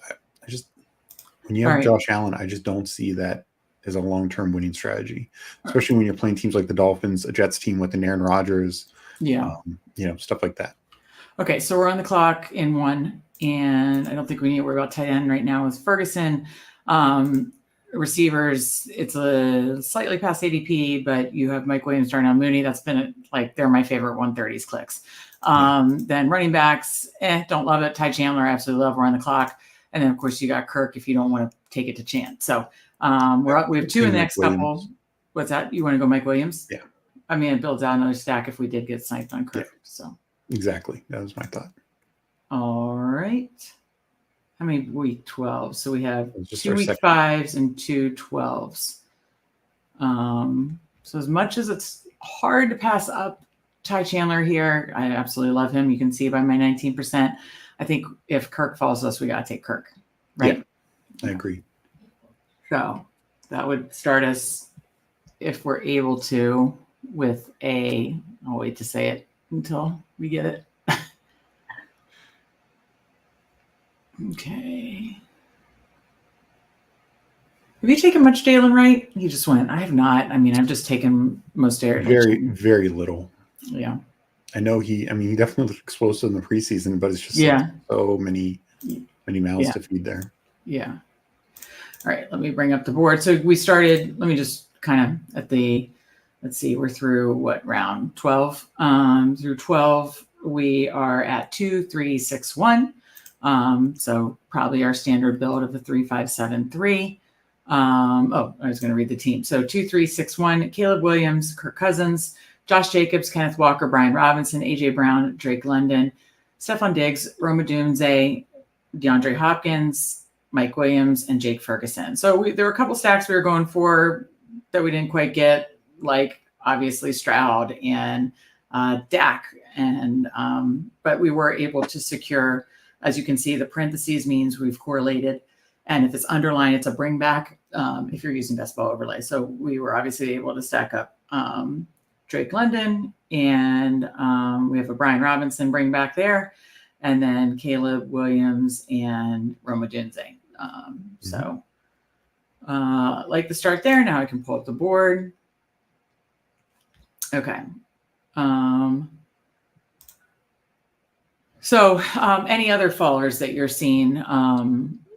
when you have Josh Allen, I just don't see that as a long-term winning strategy, especially when you're playing teams like the Dolphins, a Jets team with an Aaron Rodgers, stuff like that. Okay, so we're on the clock in 1, and I don't think we need to worry about tight end right now with Ferguson. Receivers, it's a slightly past ADP, but you have Mike Williams, Darnell Mooney. That's been they're my favorite 130s clicks. Then running backs, don't love it. Ty Chandler, absolutely love. We're on the clock. And then, of course, you got Kirk if you don't want to take it to Chance. So we're up. We have 2 in the next couple. What's that? You want to go Mike Williams? Yeah. I mean, it builds out another stack if we did get sniped on Kirk. Yeah. So exactly. That was my thought. All right. How many week 12? So we have 2 week 5s and 2 12s. So as much as it's hard to pass up Ty Chandler here, I absolutely love him. You can see by my 19%. I think if Kirk falls us, we got to take Kirk, right? Yeah, I agree. So that would start us, if we're able to, with I'll wait to say it until we get it. Okay. Have you taken much Jalen Wright? He just went. I have not. I mean, I've just taken most air. Very, very little. Yeah. I know he definitely looked explosive in the preseason, but it's just so many mouths to feed there. Yeah. All right. Let me bring up the board. So we started, let me just kind of let's see, we're through what round? 12. Through 12, we are at 2, 3, 6, 1. So probably our standard build of the 3, 5, 7, 3. I was going to read the team. So 2, 3, 6, 1, Caleb Williams, Kirk Cousins, Josh Jacobs, Kenneth Walker, Brian Robinson, AJ Brown, Drake London, Stephon Diggs, Roma Dunze, DeAndre Hopkins, Mike Williams, and Jake Ferguson. So there were a couple stacks we were going for that we didn't quite get. like obviously Stroud and Dak, and but we were able to secure, as you can see, the parentheses means we've correlated, and if it's underlined, it's a bring back if you're using best ball overlay. So we were obviously able to stack up Drake London, and we have a Brian Robinson bring back there, and then Caleb Williams and Roma Dunze. So like the start there. Now I can pull up the board. Okay. So any other fallers that you're seeing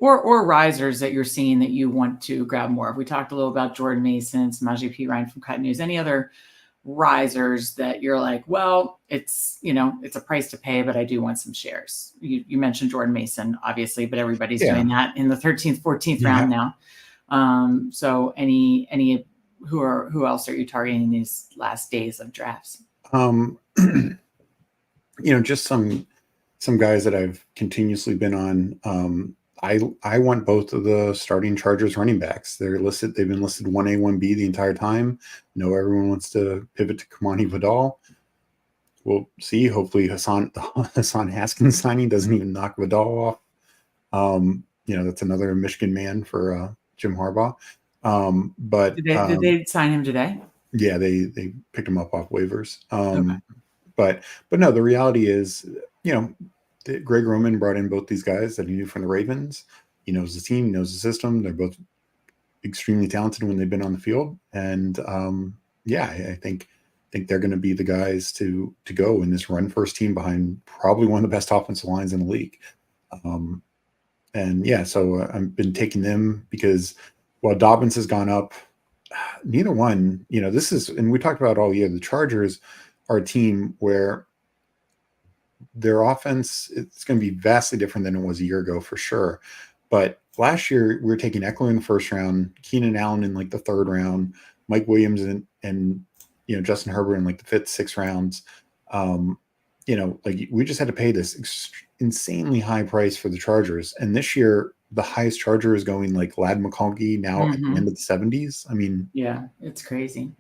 or risers that you're seeing that you want to grab more of? We talked a little about Jordan Mason, Samaje P. Ryan from Cut News. Any other risers that you're like, well, it's a price to pay, but I do want some shares? You mentioned Jordan Mason, obviously, but everybody's doing that in the 13th, 14th round now. So who else are you targeting in these last days of drafts? Just some guys that I've continuously been on. I want both of the starting Chargers running backs. They've been listed 1A, 1B the entire time. Everyone wants to pivot to Kamani Vidal. We'll see. Hopefully Hassan Haskins signing doesn't even knock Vidal off. That's another Michigan man for Jim Harbaugh. But did they sign him today? Yeah, they picked him up off waivers. Okay. But no, the reality is, Greg Roman brought in both these guys that he knew from the Ravens. He knows the team, knows the system. They're both extremely talented when they've been on the field. And I think they're going to be the guys to go in this run first team behind probably one of the best offensive lines in the league. So I've been taking them because while Dobbins has gone up, neither one, this is, and we talked about all year, the Chargers are a team where their offense, it's going to be vastly different than it was a year ago for sure. But last year we were taking Eckler in the first round, Keenan Allen in like the third round, Mike Williams and Justin Herbert in like the fifth, sixth rounds. We just had to pay this insanely high price for the Chargers. And this year the highest Charger is going like Ladd McConkey now at the end of the 70s. I mean, yeah, it's crazy.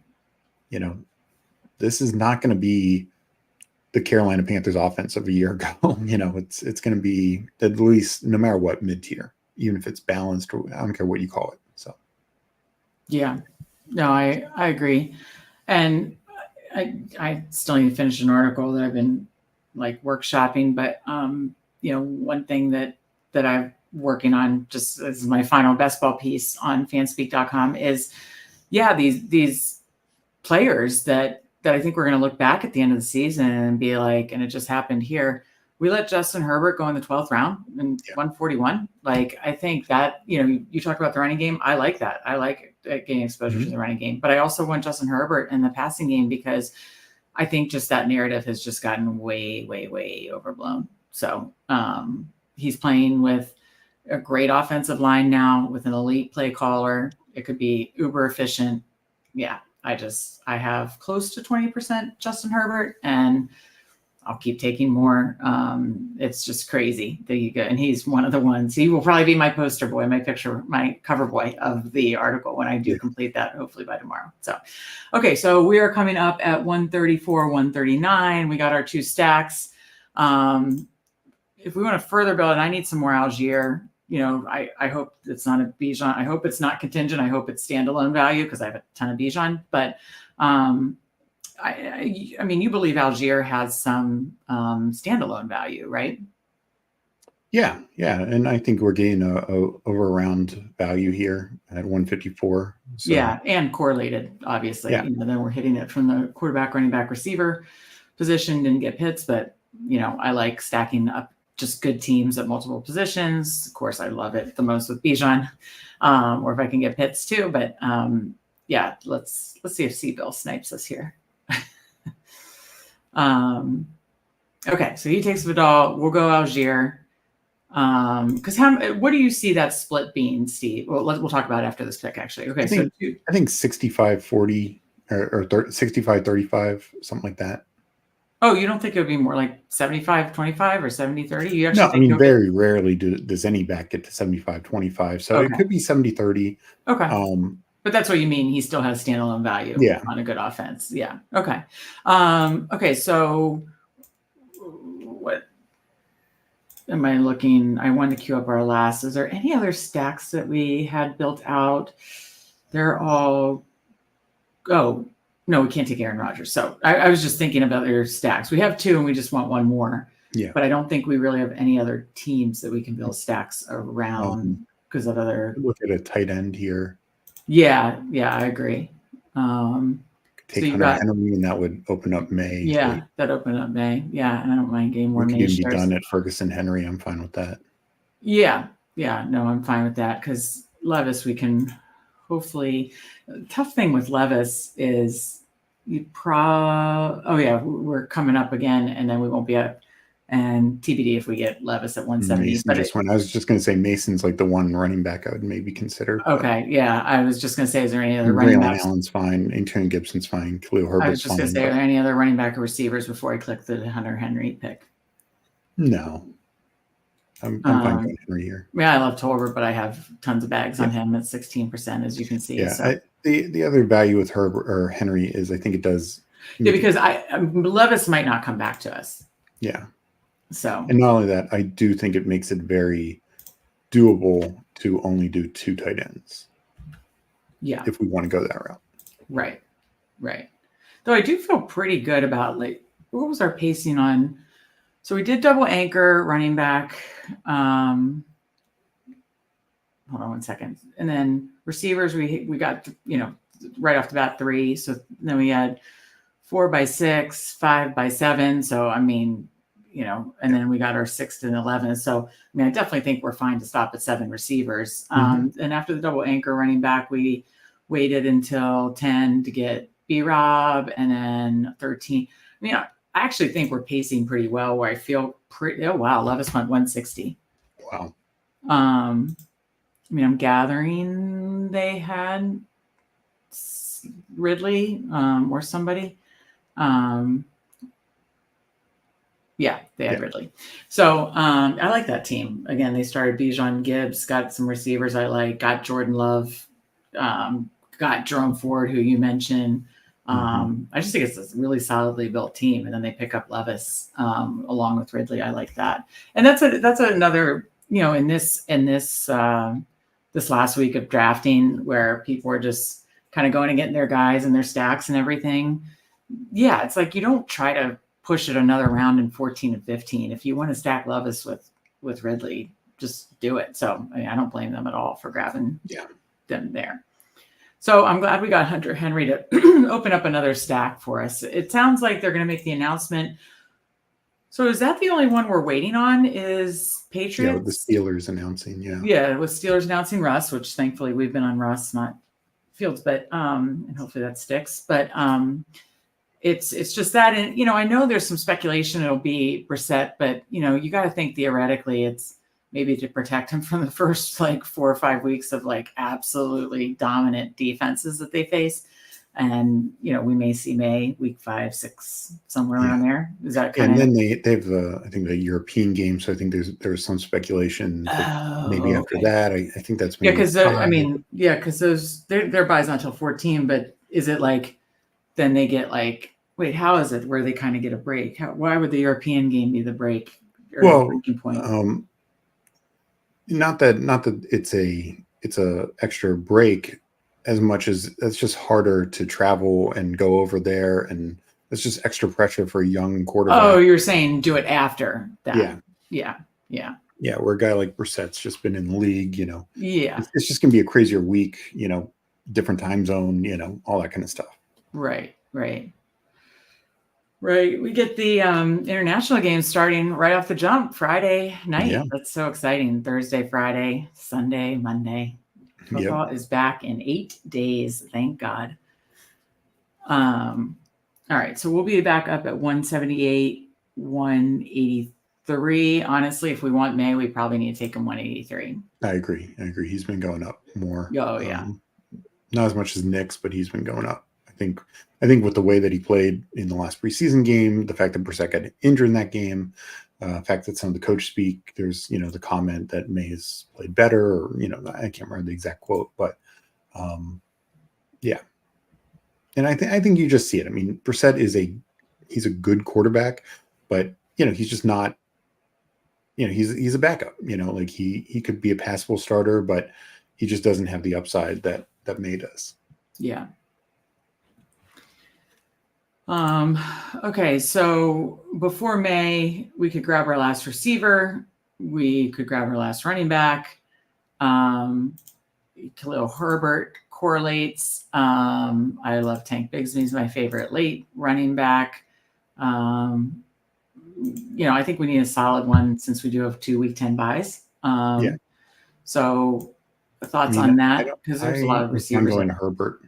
This is not going to be the Carolina Panthers offense of a year ago. It's going to be at least, no matter what, mid-tier, even if it's balanced, or I don't care what you call it. So, yeah, no, I agree. And I still need to finish an article that I've been like workshopping, but one thing that I'm working on, just as my final best ball piece on fanspeak.com, is these players that I think we're going to look back at the end of the season and be like, and it just happened here. We let Justin Herbert go in the 12th round in 141. Like, I think that, you talked about the running game. I like that. I like getting exposure to the running game, but I also want Justin Herbert in the passing game because I think just that narrative has just gotten way, way, way overblown. So he's playing with a great offensive line now with an elite play caller. It could be uber efficient. Yeah. I have close to 20% Justin Herbert, and I'll keep taking more. It's just crazy that you go, and he's one of the ones. He will probably be my poster boy, my cover boy of the article when I do complete that, hopefully by tomorrow. So, okay, so we are coming up at 134, 139. We got our two stacks. If we want to further build, and I need some more Algier. I hope it's not a Bijan. I hope it's not contingent. I hope it's standalone value because I have a ton of Bijan. But I mean, you believe Algier has some standalone value, right? Yeah, and I think we're getting a over round value here at 154. So. Yeah, and correlated, obviously. Yeah. Then we're hitting it from the quarterback, running back, receiver position. Didn't get hits, but I like stacking up just good teams at multiple positions. Of course, I love it the most with Bijan, or if I can get Pitts too. But let's see if C-Bill snipes us here. Okay, so he takes Vidal. We'll go Algier. Because what do you see that split being, Steve? Well, we'll talk about it after this pick, actually. Okay, I think 65-40 or 65-35, something like that. Oh, you don't think it would be more like 75-25 or 70-30? You actually no, I mean, very rarely does any back get to 75-25. So it could be 70-30. Okay. But that's what you mean. He still has standalone value on a good offense. Yeah. Okay. Okay. So what am I looking? I want to queue up our last. Is there any other stacks that we had built out? They're all, oh, no, we can't take Aaron Rodgers. So I was just thinking about their stacks. We have 2 and we just want 1 more. Yeah. But I don't think we really have any other teams that we can build stacks around because of other. Look at a tight end here. Yeah, I agree. Take Hunter Henry, and that would open up May. Yeah, that opened up May. Yeah, and I don't mind getting more May shares. We could even be done at Ferguson Henry. I'm fine with that. Yeah, no, I'm fine with that because Levis, we can hopefully. Tough thing with Levis is we're coming up again, and then we won't be up. And TBD if we get Levis at 170. But I was just going to say Mason's like the one running back I would maybe consider. Okay, yeah, I was just going to say, is there any other running backs? Allen's fine. Antoine Gibson's fine. Khalil Herbert's fine. I was just going to say, are there any other running back or receivers before I click the Hunter Henry pick? No. I'm fine with Henry here. Yeah, I love Tolbert, but I have tons of bags on him at 16%, as you can see. Yeah, so. the other value with Herbert or Henry is I think it does. Yeah, because Levis might not come back to us. Yeah. So, and not only that, I do think it makes it very doable to only do 2 tight ends. Yeah. If we want to go that route. Right. Though I do feel pretty good about what was our pacing on? So we did double anchor running back. Hold on one second. And then receivers, we got, right off the bat 3. So then we had 4 by 6, 5 by 7. So, I mean, and then we got our 6th and 11th. So, I mean, I definitely think we're fine to stop at 7 receivers. And after the double anchor running back, we waited until 10 to get B-Rob and then 13. I mean, I actually think we're pacing pretty well where I feel Levis went 160. Wow. I mean, I'm gathering they had Ridley or somebody. Yeah, they had Ridley. So I like that team. Again, they started Bijan Gibbs, got some receivers I like, got Jordan Love, got Jerome Ford, who you mentioned. I just think it's a really solidly built team. And then they pick up Levis along with Ridley. I like that. And that's another, in this last week of drafting where people are just kind of going and getting their guys and their stacks and everything. Yeah, it's like you don't try to push it another round in 14 and 15. If you want to stack Levis with Ridley, just do it. So I don't blame them at all for grabbing them there. So I'm glad we got Hunter Henry to open up another stack for us. It sounds like they're going to make the announcement. So is that the only one we're waiting on is Patriots? Yeah, with the Steelers announcing, Yeah, with Steelers announcing Russ, which thankfully we've been on Russ, not Fields, but and hopefully that sticks. But it's just that, and I know there's some speculation it'll be Brissett, but you got to think theoretically it's maybe to protect him from the first 4 or 5 weeks of absolutely dominant defenses that they face. And, we may see May, week 5, 6, somewhere around there. Is that kind of? And then they have I think the European game. So I think there's some speculation that maybe after that, I think that's maybe. Yeah, because those their buys not until 14, but is it then they get wait, how is it where they kind of get a break? Why would the European game be the break or the breaking point? Not that it's a extra break as much as it's just harder to travel and go over there, and it's just extra pressure for a young quarterback. Oh, you're saying do it after that? Yeah. Where a guy like Brissett's just been in the league, Yeah, it's just gonna be a crazier week, different time zone, all that kind of stuff. Right. We get the international games starting right off the jump Friday night. Yeah. That's so exciting. Thursday, Friday, Sunday, Monday. Football is back in 8 days. Thank God. All right. So we'll be back up at 178, 183. Honestly, if we want May, we probably need to take him 183. I agree. He's been going up more. Oh, yeah. Not as much as Nick's, but he's been going up. I think with the way that he played in the last preseason game, the fact that Brissett got injured in that game, the fact that some of the coach speak, there's, the comment that May has played better, or, I can't remember the exact quote, but Yeah. And I think you just see it. I mean, Brissett he's a good quarterback, but he's just not. He's a backup. Like he could be a passable starter, but he just doesn't have the upside that May does. Yeah. Okay, so before May, we could grab our last receiver. We could grab our last running back. Khalil Herbert correlates. I love Tank Bigsby. He's my favorite late running back. I think we need a solid one since we do have 2 week 10 buys. Yeah. So thoughts on that? Because there's a lot of receivers. I'm going Herbert.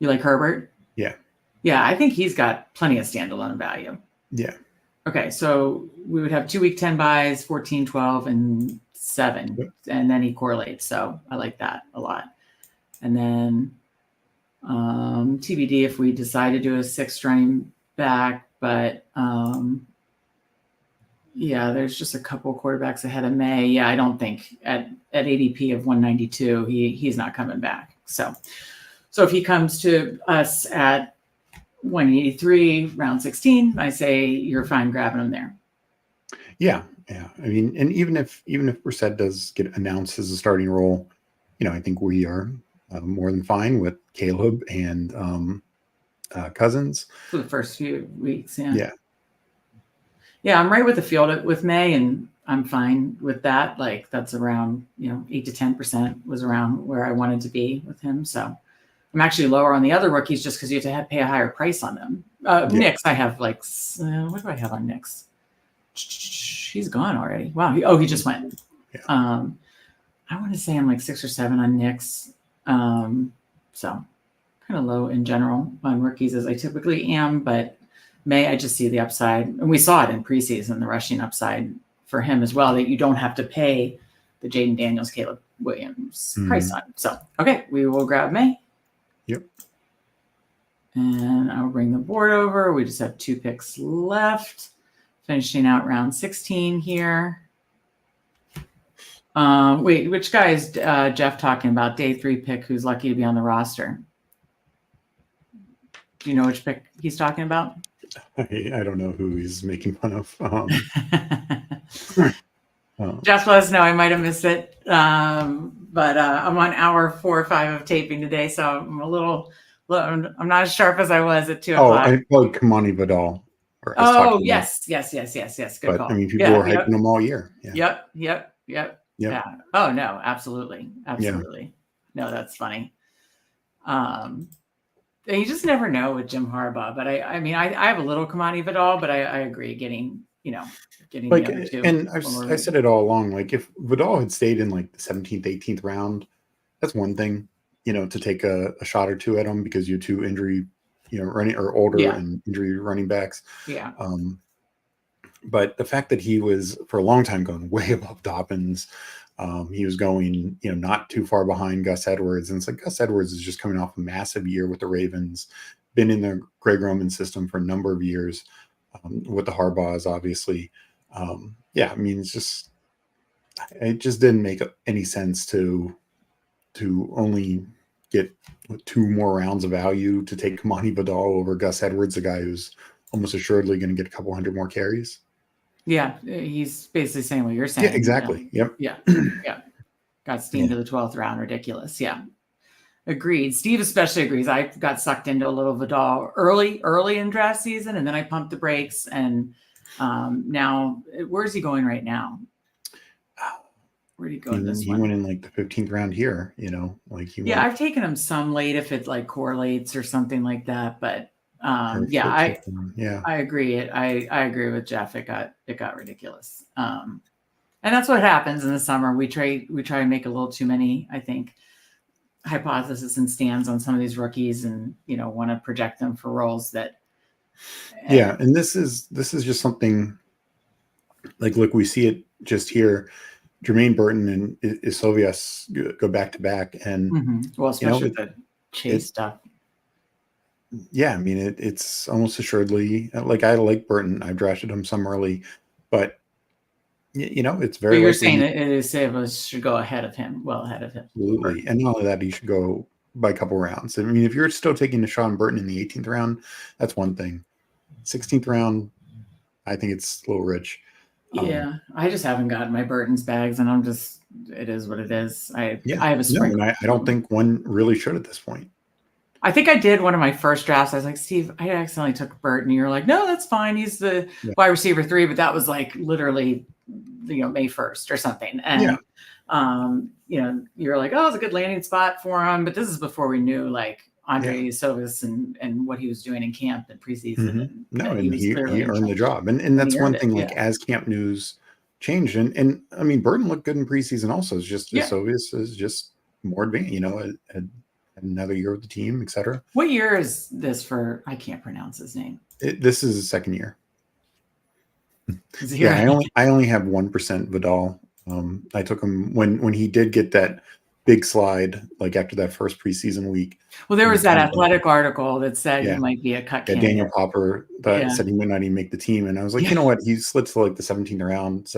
You like Herbert? Yeah. Yeah, I think he's got plenty of standalone value. Yeah. Okay, so we would have 2 week 10 buys, 14, 12, and 7. Yep. And then he correlates. So I like that a lot. And then TBD if we decide to do a 6th running back, but there's just a couple quarterbacks ahead of May. Yeah, I don't think at ADP of 192, he's not coming back. So if he comes to us at 183, round 16, I say you're fine grabbing him there. Yeah. I mean, and even if Brissett does get announced as a starting role, I think we are more than fine with Caleb and Cousins for the first few weeks. Yeah. Yeah, I'm right with the field with May, and I'm fine with that. Like that's around 8 to 10% was around where I wanted to be with him. So I'm actually lower on the other rookies just because you have to pay a higher price on them. Nix, I have what do I have on Nix? She's gone already. Wow. He just went. Yeah. I want to say I'm like 6 or 7 on Nix. So kind of low in general on rookies as I typically am, but May, I just see the upside. And we saw it in preseason, the rushing upside for him as well, that you don't have to pay the Jaden Daniels, Caleb Williams price on. So, okay, we will grab May. Yep. And I'll bring the board over. We just have 2 picks left. Finishing out round 16 here. Wait, which guy is Jeff talking about? Day 3 pick who's lucky to be on the roster. Do you know which pick he's talking about? I don't know who he's making fun of. Just let us know. I might have missed it. But I'm on hour 4 or 5 of taping today, so I'm not as sharp as I was at 2 o'clock. I like Kamani Vidal. Yes. Good but, call. I mean, people were hyping him all year. Yeah. Yep. Yeah. Oh no, absolutely. Yeah. No, that's funny. You just never know with Jim Harbaugh, but I mean, I have a little Kamani Vidal, but I agree getting like, the other 2. And I said it all along, like if Vidal had stayed in like the 17th, 18th round, that's one thing, to take a shot or 2 at him because you're 2 injury, running or older and injury running backs. Yeah. But the fact that he was for a long time going way above Dobbins, he was going, not too far behind Gus Edwards. And it's like Gus Edwards is just coming off a massive year with the Ravens, been in the Greg Roman system for a number of years with the Harbaughs, obviously. I mean, it just didn't make any sense to only get 2 more rounds of value to take Kamani Vidal over Gus Edwards, a guy who's almost assuredly going to get a couple hundred more carries. Yeah, he's basically saying what you're saying. Yeah, exactly. Yep. Yeah. Got steamed to the 12th round. Ridiculous. Yeah. Agreed. Steve especially agrees. I got sucked into a little Vidal early in draft season, and then I pumped the brakes. And now, where's he going right now? Where'd he go in this one? He went in like the 15th round here, I've taken him some late if it like correlates or something like that. But I agree. I agree with Jeff. It got ridiculous. And that's what happens in the summer. We try to make a little too many, I think, hypothesis and stands on some of these rookies, and want to project them for roles that. And this is just something like, look, we see it just here. Jermaine Burton and Isovias go back to back, and especially with the Chase stuff. Yeah, I mean it's almost assuredly like I like Burton. I drafted him some early, but it's very. But you're saying that Isovias should go ahead of him, well ahead of him. Absolutely, and not only that, he should go by a couple rounds. I mean, if you're still taking Deshaun Burton in the 18th round, that's one thing. 16th round, I think it's a little rich. Yeah, I just haven't gotten my Burton's bags, and it is what it is. I have a sprinkle. And I don't think one really should at this point. I think I did one of my first drafts. I was like, Steve, I accidentally took Burton. You're like, no, that's fine. He's the wide receiver 3, but that was like literally, May 1st or something. And, you're like, oh, it's a good landing spot for him. But this is before we knew like Andre Sovis and what he was doing in camp and preseason. And he earned the job. And that's one thing, as camp news changed. And I mean, Burton looked good in preseason also. It's just Sovis is just more advanced, another year with the team, etc. What year is this for? I can't pronounce his name. This is his second year. I only have 1% Vidal. I took him when he did get that big slide, like after that first preseason week. Well, there was that Athletic article that said he might be a cut candidate. Daniel Popper said he might not even make the team, and I was like, you know what? He slid to like the 17th round,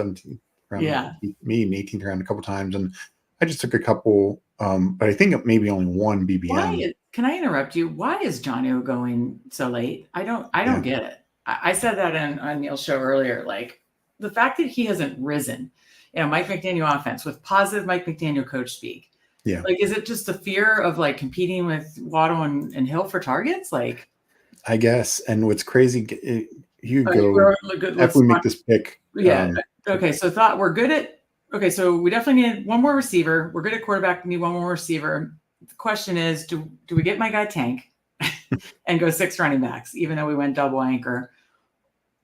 maybe 18th round a couple times, and I just took a couple. But I think maybe only one BBM. Can I interrupt you? Why is Johnny going so late? I don't get it. I said that on Neil's show earlier. Like the fact that he hasn't risen, Mike McDaniel offense with positive Mike McDaniel coach speak. Yeah. Like, is it just the fear of like competing with Waddle and Hill for targets? Like, I guess. And what's crazy, you go after we make this pick. Yeah. Okay. So we're good at. Okay, so we definitely need one more receiver. We're good at quarterback. We need one more receiver. The question is, do we get my guy Tank and go 6 running backs, even though we went double anchor,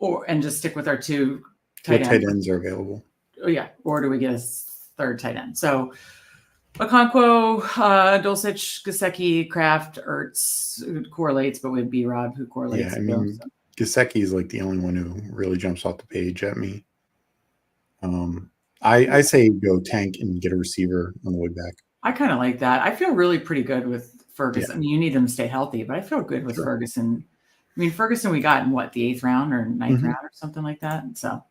and just stick with our 2 tight ends? Tight ends are available. Oh yeah, or do we get a 3rd tight end? So Okonkwo, Dulcich, Gesicki, Kraft, Ertz correlates, but with B-Rob who correlates. Yeah, I mean, Gesicki is like the only one who really jumps off the page at me. I say go Tank and get a receiver on the way back. I kind of like that. I feel really pretty good with Ferguson. Yeah. I mean, you need them to stay healthy, but I feel good with Ferguson. I mean, Ferguson we got in the 8th round or 9th round or something like that. So,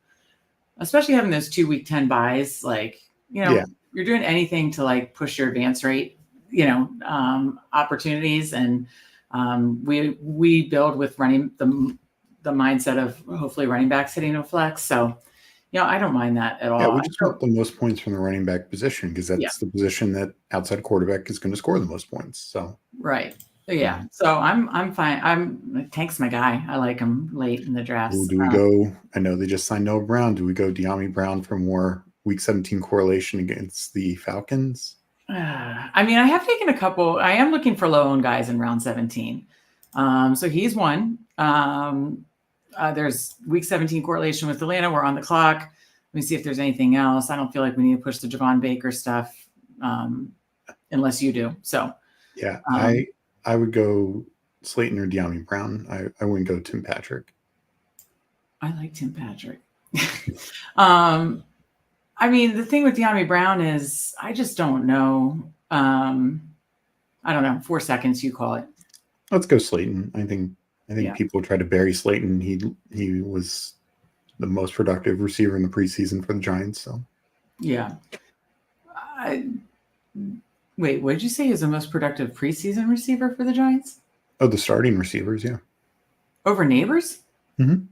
especially having those 2 week 10 buys, like, you're doing anything to like push your advance rate, opportunities. And we build with running the mindset of hopefully running backs hitting a flex. So, I don't mind that at all. Yeah, we just want the most points from the running back position because that's the position that outside quarterback is going to score the most points. So right, yeah. So I'm fine. Tank's my guy. I like him late in the draft. Do we go? I know they just signed Noah Brown. Do we go De'Ami Brown for more Week 17 correlation against the Falcons? I mean, I have taken a couple. I am looking for low-owned guys in round 17. So he's one. There's Week 17 correlation with Atlanta. We're on the clock. Let me see if there's anything else. I don't feel like we need to push the Javon Baker stuff unless you do. So, yeah, I would go Slayton or De'Ami Brown. I wouldn't go Tim Patrick. I like Tim Patrick. I mean, the thing with De'Ami Brown is I just don't know. I don't know. 4 seconds, you call it. Let's go Slayton. I think people try to bury Slayton. He was the most productive receiver in the preseason for the Giants. So, yeah. Wait, what did you say is the most productive preseason receiver for the Giants? Oh, the starting receivers, yeah. Over Neighbors? Mm-hmm.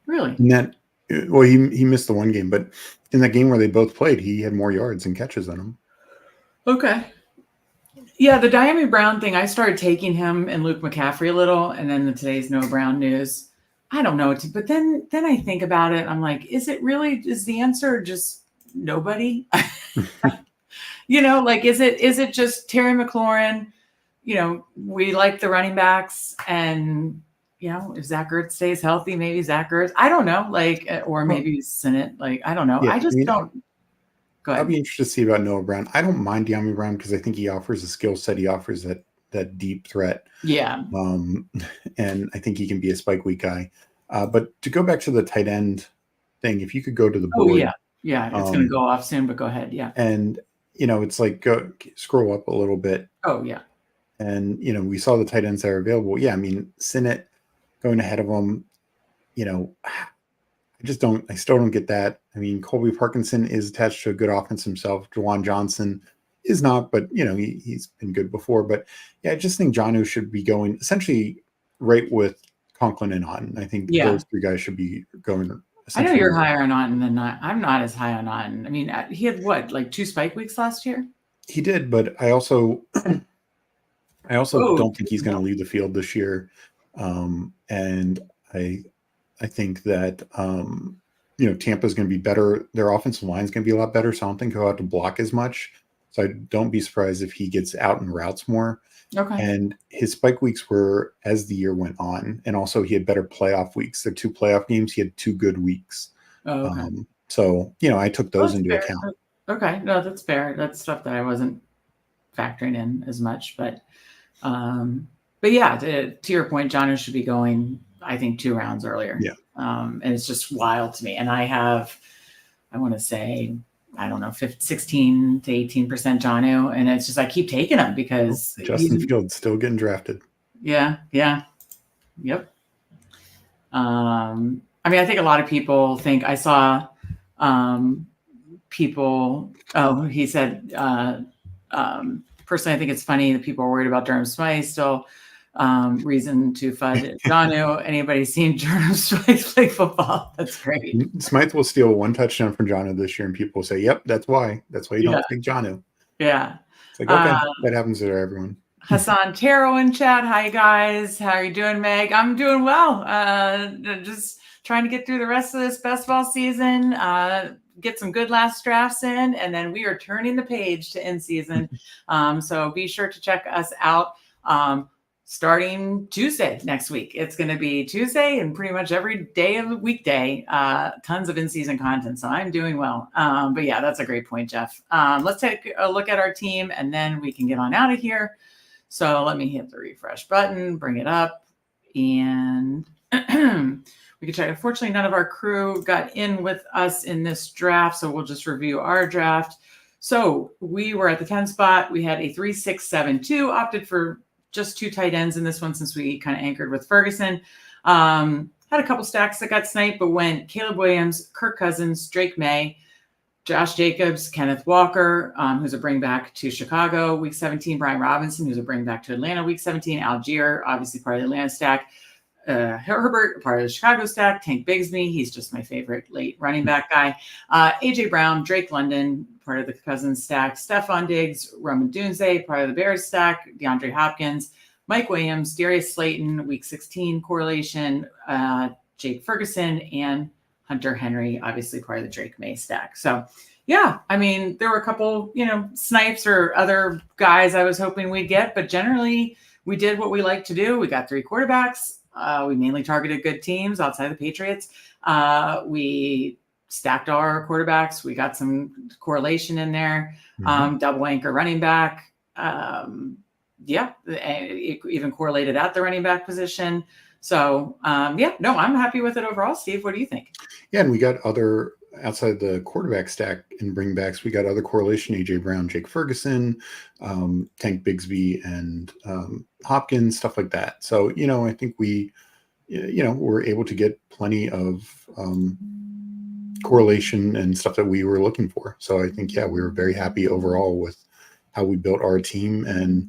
Really? He missed the one game, but in that game where they both played, he had more yards and catches than him. Okay. Yeah, the De'Ami Brown thing, I started taking him and Luke McCaffrey a little, and then today's no Brown news. I don't know. But then I think about it. I'm like, is the answer just nobody? Is it just Terry McLaurin? We like the running backs, and if Zach Ertz stays healthy, maybe Zach Ertz. I don't know, or maybe Sinnott. I don't know. I don't. Go ahead. I'd be interested to see about Noah Brown. I don't mind De'Ami Brown because I think he offers a skill set. He offers that deep threat. Yeah. And I think he can be a spike week guy. But to go back to the tight end thing, if you could go to the board. Oh, yeah. Yeah, it's going to go off soon, but go ahead. Yeah. And, it's like scroll up a little bit. Oh, yeah. And, we saw the tight ends that are available. Yeah, I mean, Sinnott going ahead of them, I still don't get that. I mean, Colby Parkinson is attached to a good offense himself. Juwan Johnson is not, but he's been good before. But yeah, I just think Jonnu should be going essentially right with Conklin and Otten. I think Yeah. those three guys should be going. I know you're higher on Otten than I'm not as high on Otten. I mean, he had what, like 2 spike weeks last year? He did, but I also don't think he's going to leave the field this year. And I think that Tampa's going to be better. Their offensive line is going to be a lot better, so I don't think he'll have to block as much. So I don't be surprised if he gets out and routes more. Okay. And his spike weeks were as the year went on, and also he had better playoff weeks. There are 2 playoff games. He had 2 good weeks. Oh, okay. So I took those into account. Okay, no, that's fair. That's stuff that I wasn't factoring in as much, but yeah, to your point, Jonnu should be going, I think, 2 rounds earlier. Yeah. And it's just wild to me. And I want to say, I don't know, 16 to 18% Jonnu. And it's just, I keep taking him because Justin Fields still getting drafted. Yeah. Yep. I mean, I think a lot of people think I saw people, he said, personally, I think it's funny that people are worried about Durham Smythe still. Reason to FUD Jonnu. Anybody seen Durham Smythe play football? That's great. Smythe will steal 1 touchdown from Jonnu this year, and people will say, "Yep, that's why. That's why you don't take Jonnu." Yeah, it's like, okay, that happens to everyone. Hassan Taro in chat. Hi guys, how are you doing, Meg? I'm doing well. Just trying to get through the rest of this basketball season. Get some good last drafts in, and then we are turning the page to in season. So be sure to check us out. Starting Tuesday next week. It's going to be Tuesday and pretty much every day of the weekday, tons of in-season content. So I'm doing well. But yeah, that's a great point, Jeff. Let's take a look at our team and then we can get on out of here. So let me hit the refresh button, bring it up, and we can check. Unfortunately, none of our crew got in with us in this draft, so we'll just review our draft. So we were at the 10 spot. We had a 3-6-7-2, opted for just 2 tight ends in this one since we kind of anchored with Ferguson. Had a couple stacks that got sniped, but went Caleb Williams, Kirk Cousins, Drake May, Josh Jacobs, Kenneth Walker, who's a bring back to Chicago, week 17, Brian Robinson, who's a bring back to Atlanta, week 17, Algier, obviously part of the Atlanta stack, Herbert, part of the Chicago stack, Tank Bigsby, he's just my favorite late running back guy, AJ Brown, Drake London, part of the Cousins stack, Stephon Diggs, Roman Dunze, part of the Bears stack, DeAndre Hopkins, Mike Williams, Darius Slayton, week 16 correlation, Jake Ferguson, and Hunter Henry, obviously part of the Drake May stack. So yeah, I mean, there were a couple, snipes or other guys I was hoping we'd get, but generally we did what we like to do. We got 3 quarterbacks. We mainly targeted good teams outside the Patriots. We stacked our quarterbacks. We got some correlation in there. Double anchor running back. Yeah, even correlated at the running back position. So I'm happy with it overall. Steve, what do you think? Yeah, and we got other outside the quarterback stack and bringbacks. We got other correlation: AJ Brown, Jake Ferguson, Tank Bigsby, and Hopkins, stuff like that. So I think we, were able to get plenty of correlation and stuff that we were looking for. So I think we were very happy overall with how we built our team and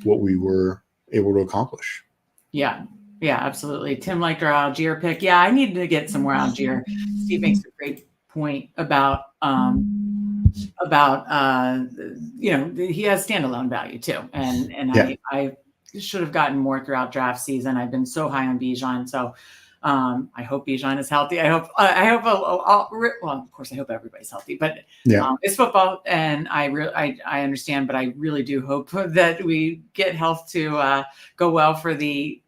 what we were able to accomplish. Yeah, absolutely. Tim liked our Algier pick. Yeah, I needed to get some more Algier. Steve makes a great point about he has standalone value too. And I should have gotten more throughout draft season. I've been so high on Bijan. So I hope Bijan is healthy. I hope of course I hope everybody's healthy, but it's football and I understand, but I really do hope that we get health to go well for the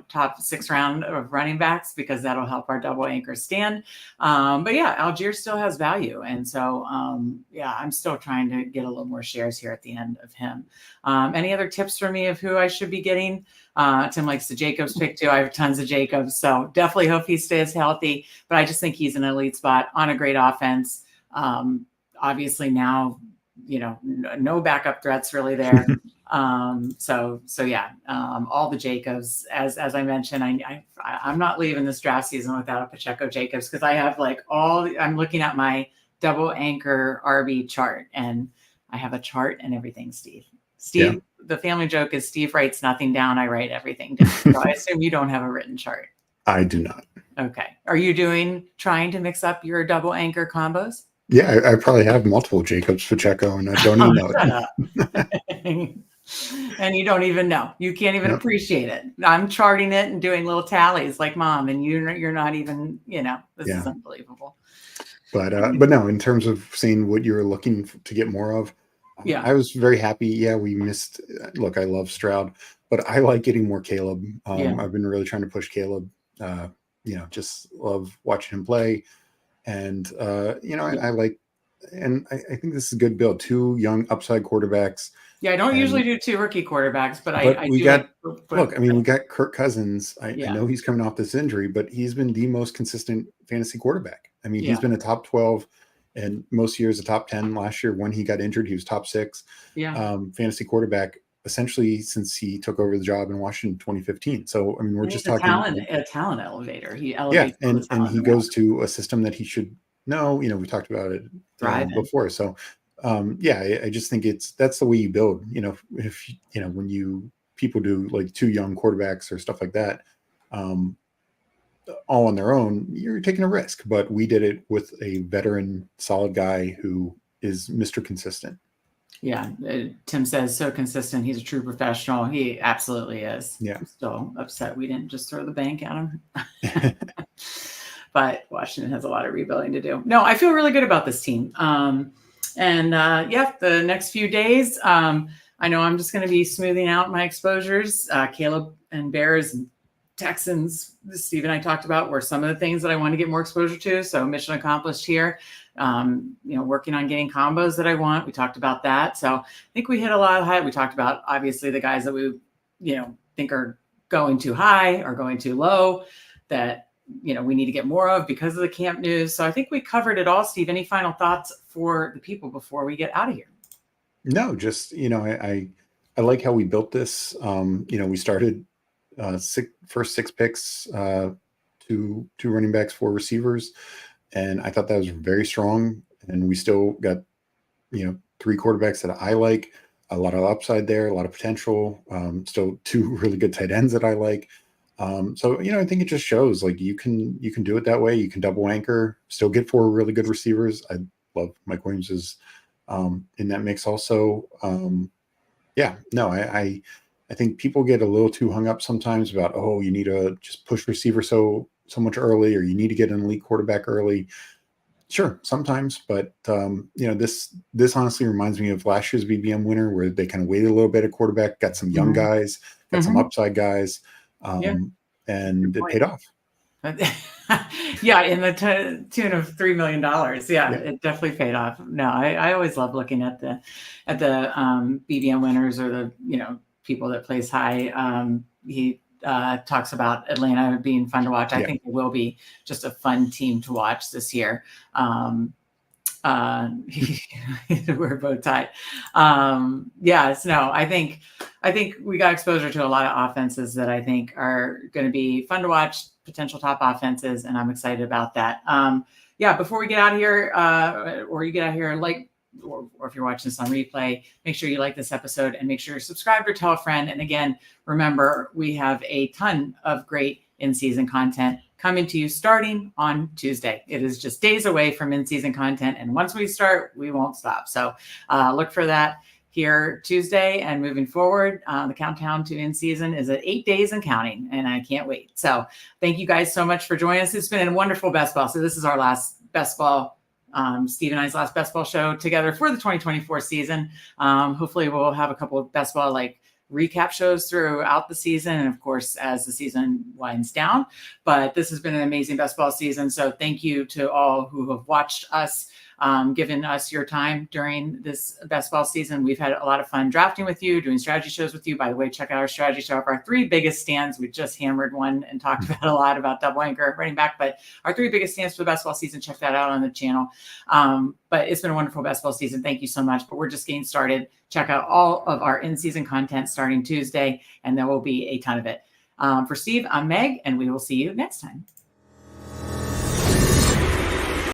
top 6 round of running backs, because that'll help our double anchor stand. But Algier still has value. And so, I'm still trying to get a little more shares here at the end of him. Any other tips for me of who I should be getting? Tim likes the Jacobs pick too. I have tons of Jacobs, so definitely hope he stays healthy, but I just think he's an elite spot on a great offense. Obviously now, no backup threats really there. All the Jacobs, as I mentioned, I'm not leaving this draft season without a Pacheco Jacobs, because I have I'm looking at my double anchor RB chart, and I have a chart and everything, Steve. Yeah. The family joke is Steve writes nothing down. I write everything down. So I assume you don't have a written chart. I do not. Okay. Are you trying to mix up your double anchor combos? Yeah, I probably have multiple Jacobs Pacheco, and I don't even know it. And you don't even know. You can't even Yep. appreciate it. I'm charting it and doing little tallies like mom, and you're not even, this is unbelievable. But no, in terms of seeing what you're looking to get more of, I was very happy. Yeah, we missed. Look, I love Stroud, but I like getting more Caleb. I've been really trying to push Caleb. Just love watching him play, and I like, and I think this is a good build. 2 young upside quarterbacks. Yeah, I don't usually do 2 rookie quarterbacks, but we got Kirk Cousins. I know he's coming off this injury, but he's been the most consistent fantasy quarterback. I mean, he's been a top 12 and most years a top 10. Last year when he got injured, he was top 6 fantasy quarterback essentially since he took over the job in Washington in 2015. So I mean, we're just talking a talent elevator. He elevates and he goes to a system that he should know. We talked about it before. So I just think that's the way you build. If when people do like 2 young quarterbacks or stuff like that, all on their own, you're taking a risk. But we did it with a veteran, solid guy who is Mr. Consistent. Yeah, Tim says so consistent. He's a true professional. He absolutely is. Yeah, I'm still upset we didn't just throw the bank at him. But Washington has a lot of rebuilding to do. No, I feel really good about this team. The next few days, I know I'm just going to be smoothing out my exposures. Caleb and Bears and Texans, Steve and I talked about were some of the things that I want to get more exposure to. So mission accomplished here. Working on getting combos that I want. We talked about that. So I think we hit a lot of high. We talked about obviously the guys that we, think are going too high or going too low that, we need to get more of because of the camp news. So I think we covered it all. Steve, any final thoughts for the people before we get out of here? No, just, I like how we built this. We started first 6 picks, 2 running backs, 4 receivers. And I thought that was very strong. And we still got, 3 quarterbacks that I like, a lot of upside there, a lot of potential. Still 2 really good tight ends that I like. So I think it just shows like you can do it that way. You can double anchor, still get 4 really good receivers. I love Mike Williams is in that mix also. I think people get a little too hung up sometimes about, you need to just push receiver so much early, or you need to get an elite quarterback early. Sure, sometimes, but this honestly reminds me of last year's BBM winner, where they kind of waited a little bit at quarterback, got some young guys, got some upside guys, and it paid off. In the tune of $3 million. It definitely paid off. No, I always love looking at the BBM winners or the people that place high. He talks about Atlanta being fun to watch. I think it will be just a fun team to watch this year. We're both tied. I think we got exposure to a lot of offenses that I think are going to be fun to watch, potential top offenses, and I'm excited about that. Before we get out of here, or you get out of here, or if you're watching this on replay, make sure you like this episode and make sure you're subscribed or tell a friend. And again, remember, we have a ton of great in-season content coming to you starting on Tuesday. It is just days away from in-season content. And once we start, we won't stop. So look for that here Tuesday and moving forward. The countdown to in-season is at 8 days and counting, and I can't wait. So thank you guys so much for joining us. It's been a wonderful best ball. So this is our last best ball, Steve and I's last best ball show together for the 2024 season. Hopefully we'll have a couple of best ball recap shows throughout the season, and of course as the season winds down. But this has been an amazing best ball season, so thank you to all who have watched us, given us your time during this best ball season. We've had a lot of fun drafting with you, doing strategy shows with you. By the way, check out our strategy show of our 3 biggest stands. We just hammered one and talked about a lot about double anchor running back, but our 3 biggest stands for the best ball season, check that out on the channel. But it's been a wonderful best ball season. Thank you so much. But we're just getting started. Check out all of our in-season content starting Tuesday, and there will be a ton of it. For Steve, I'm Meg, and we will see you next time.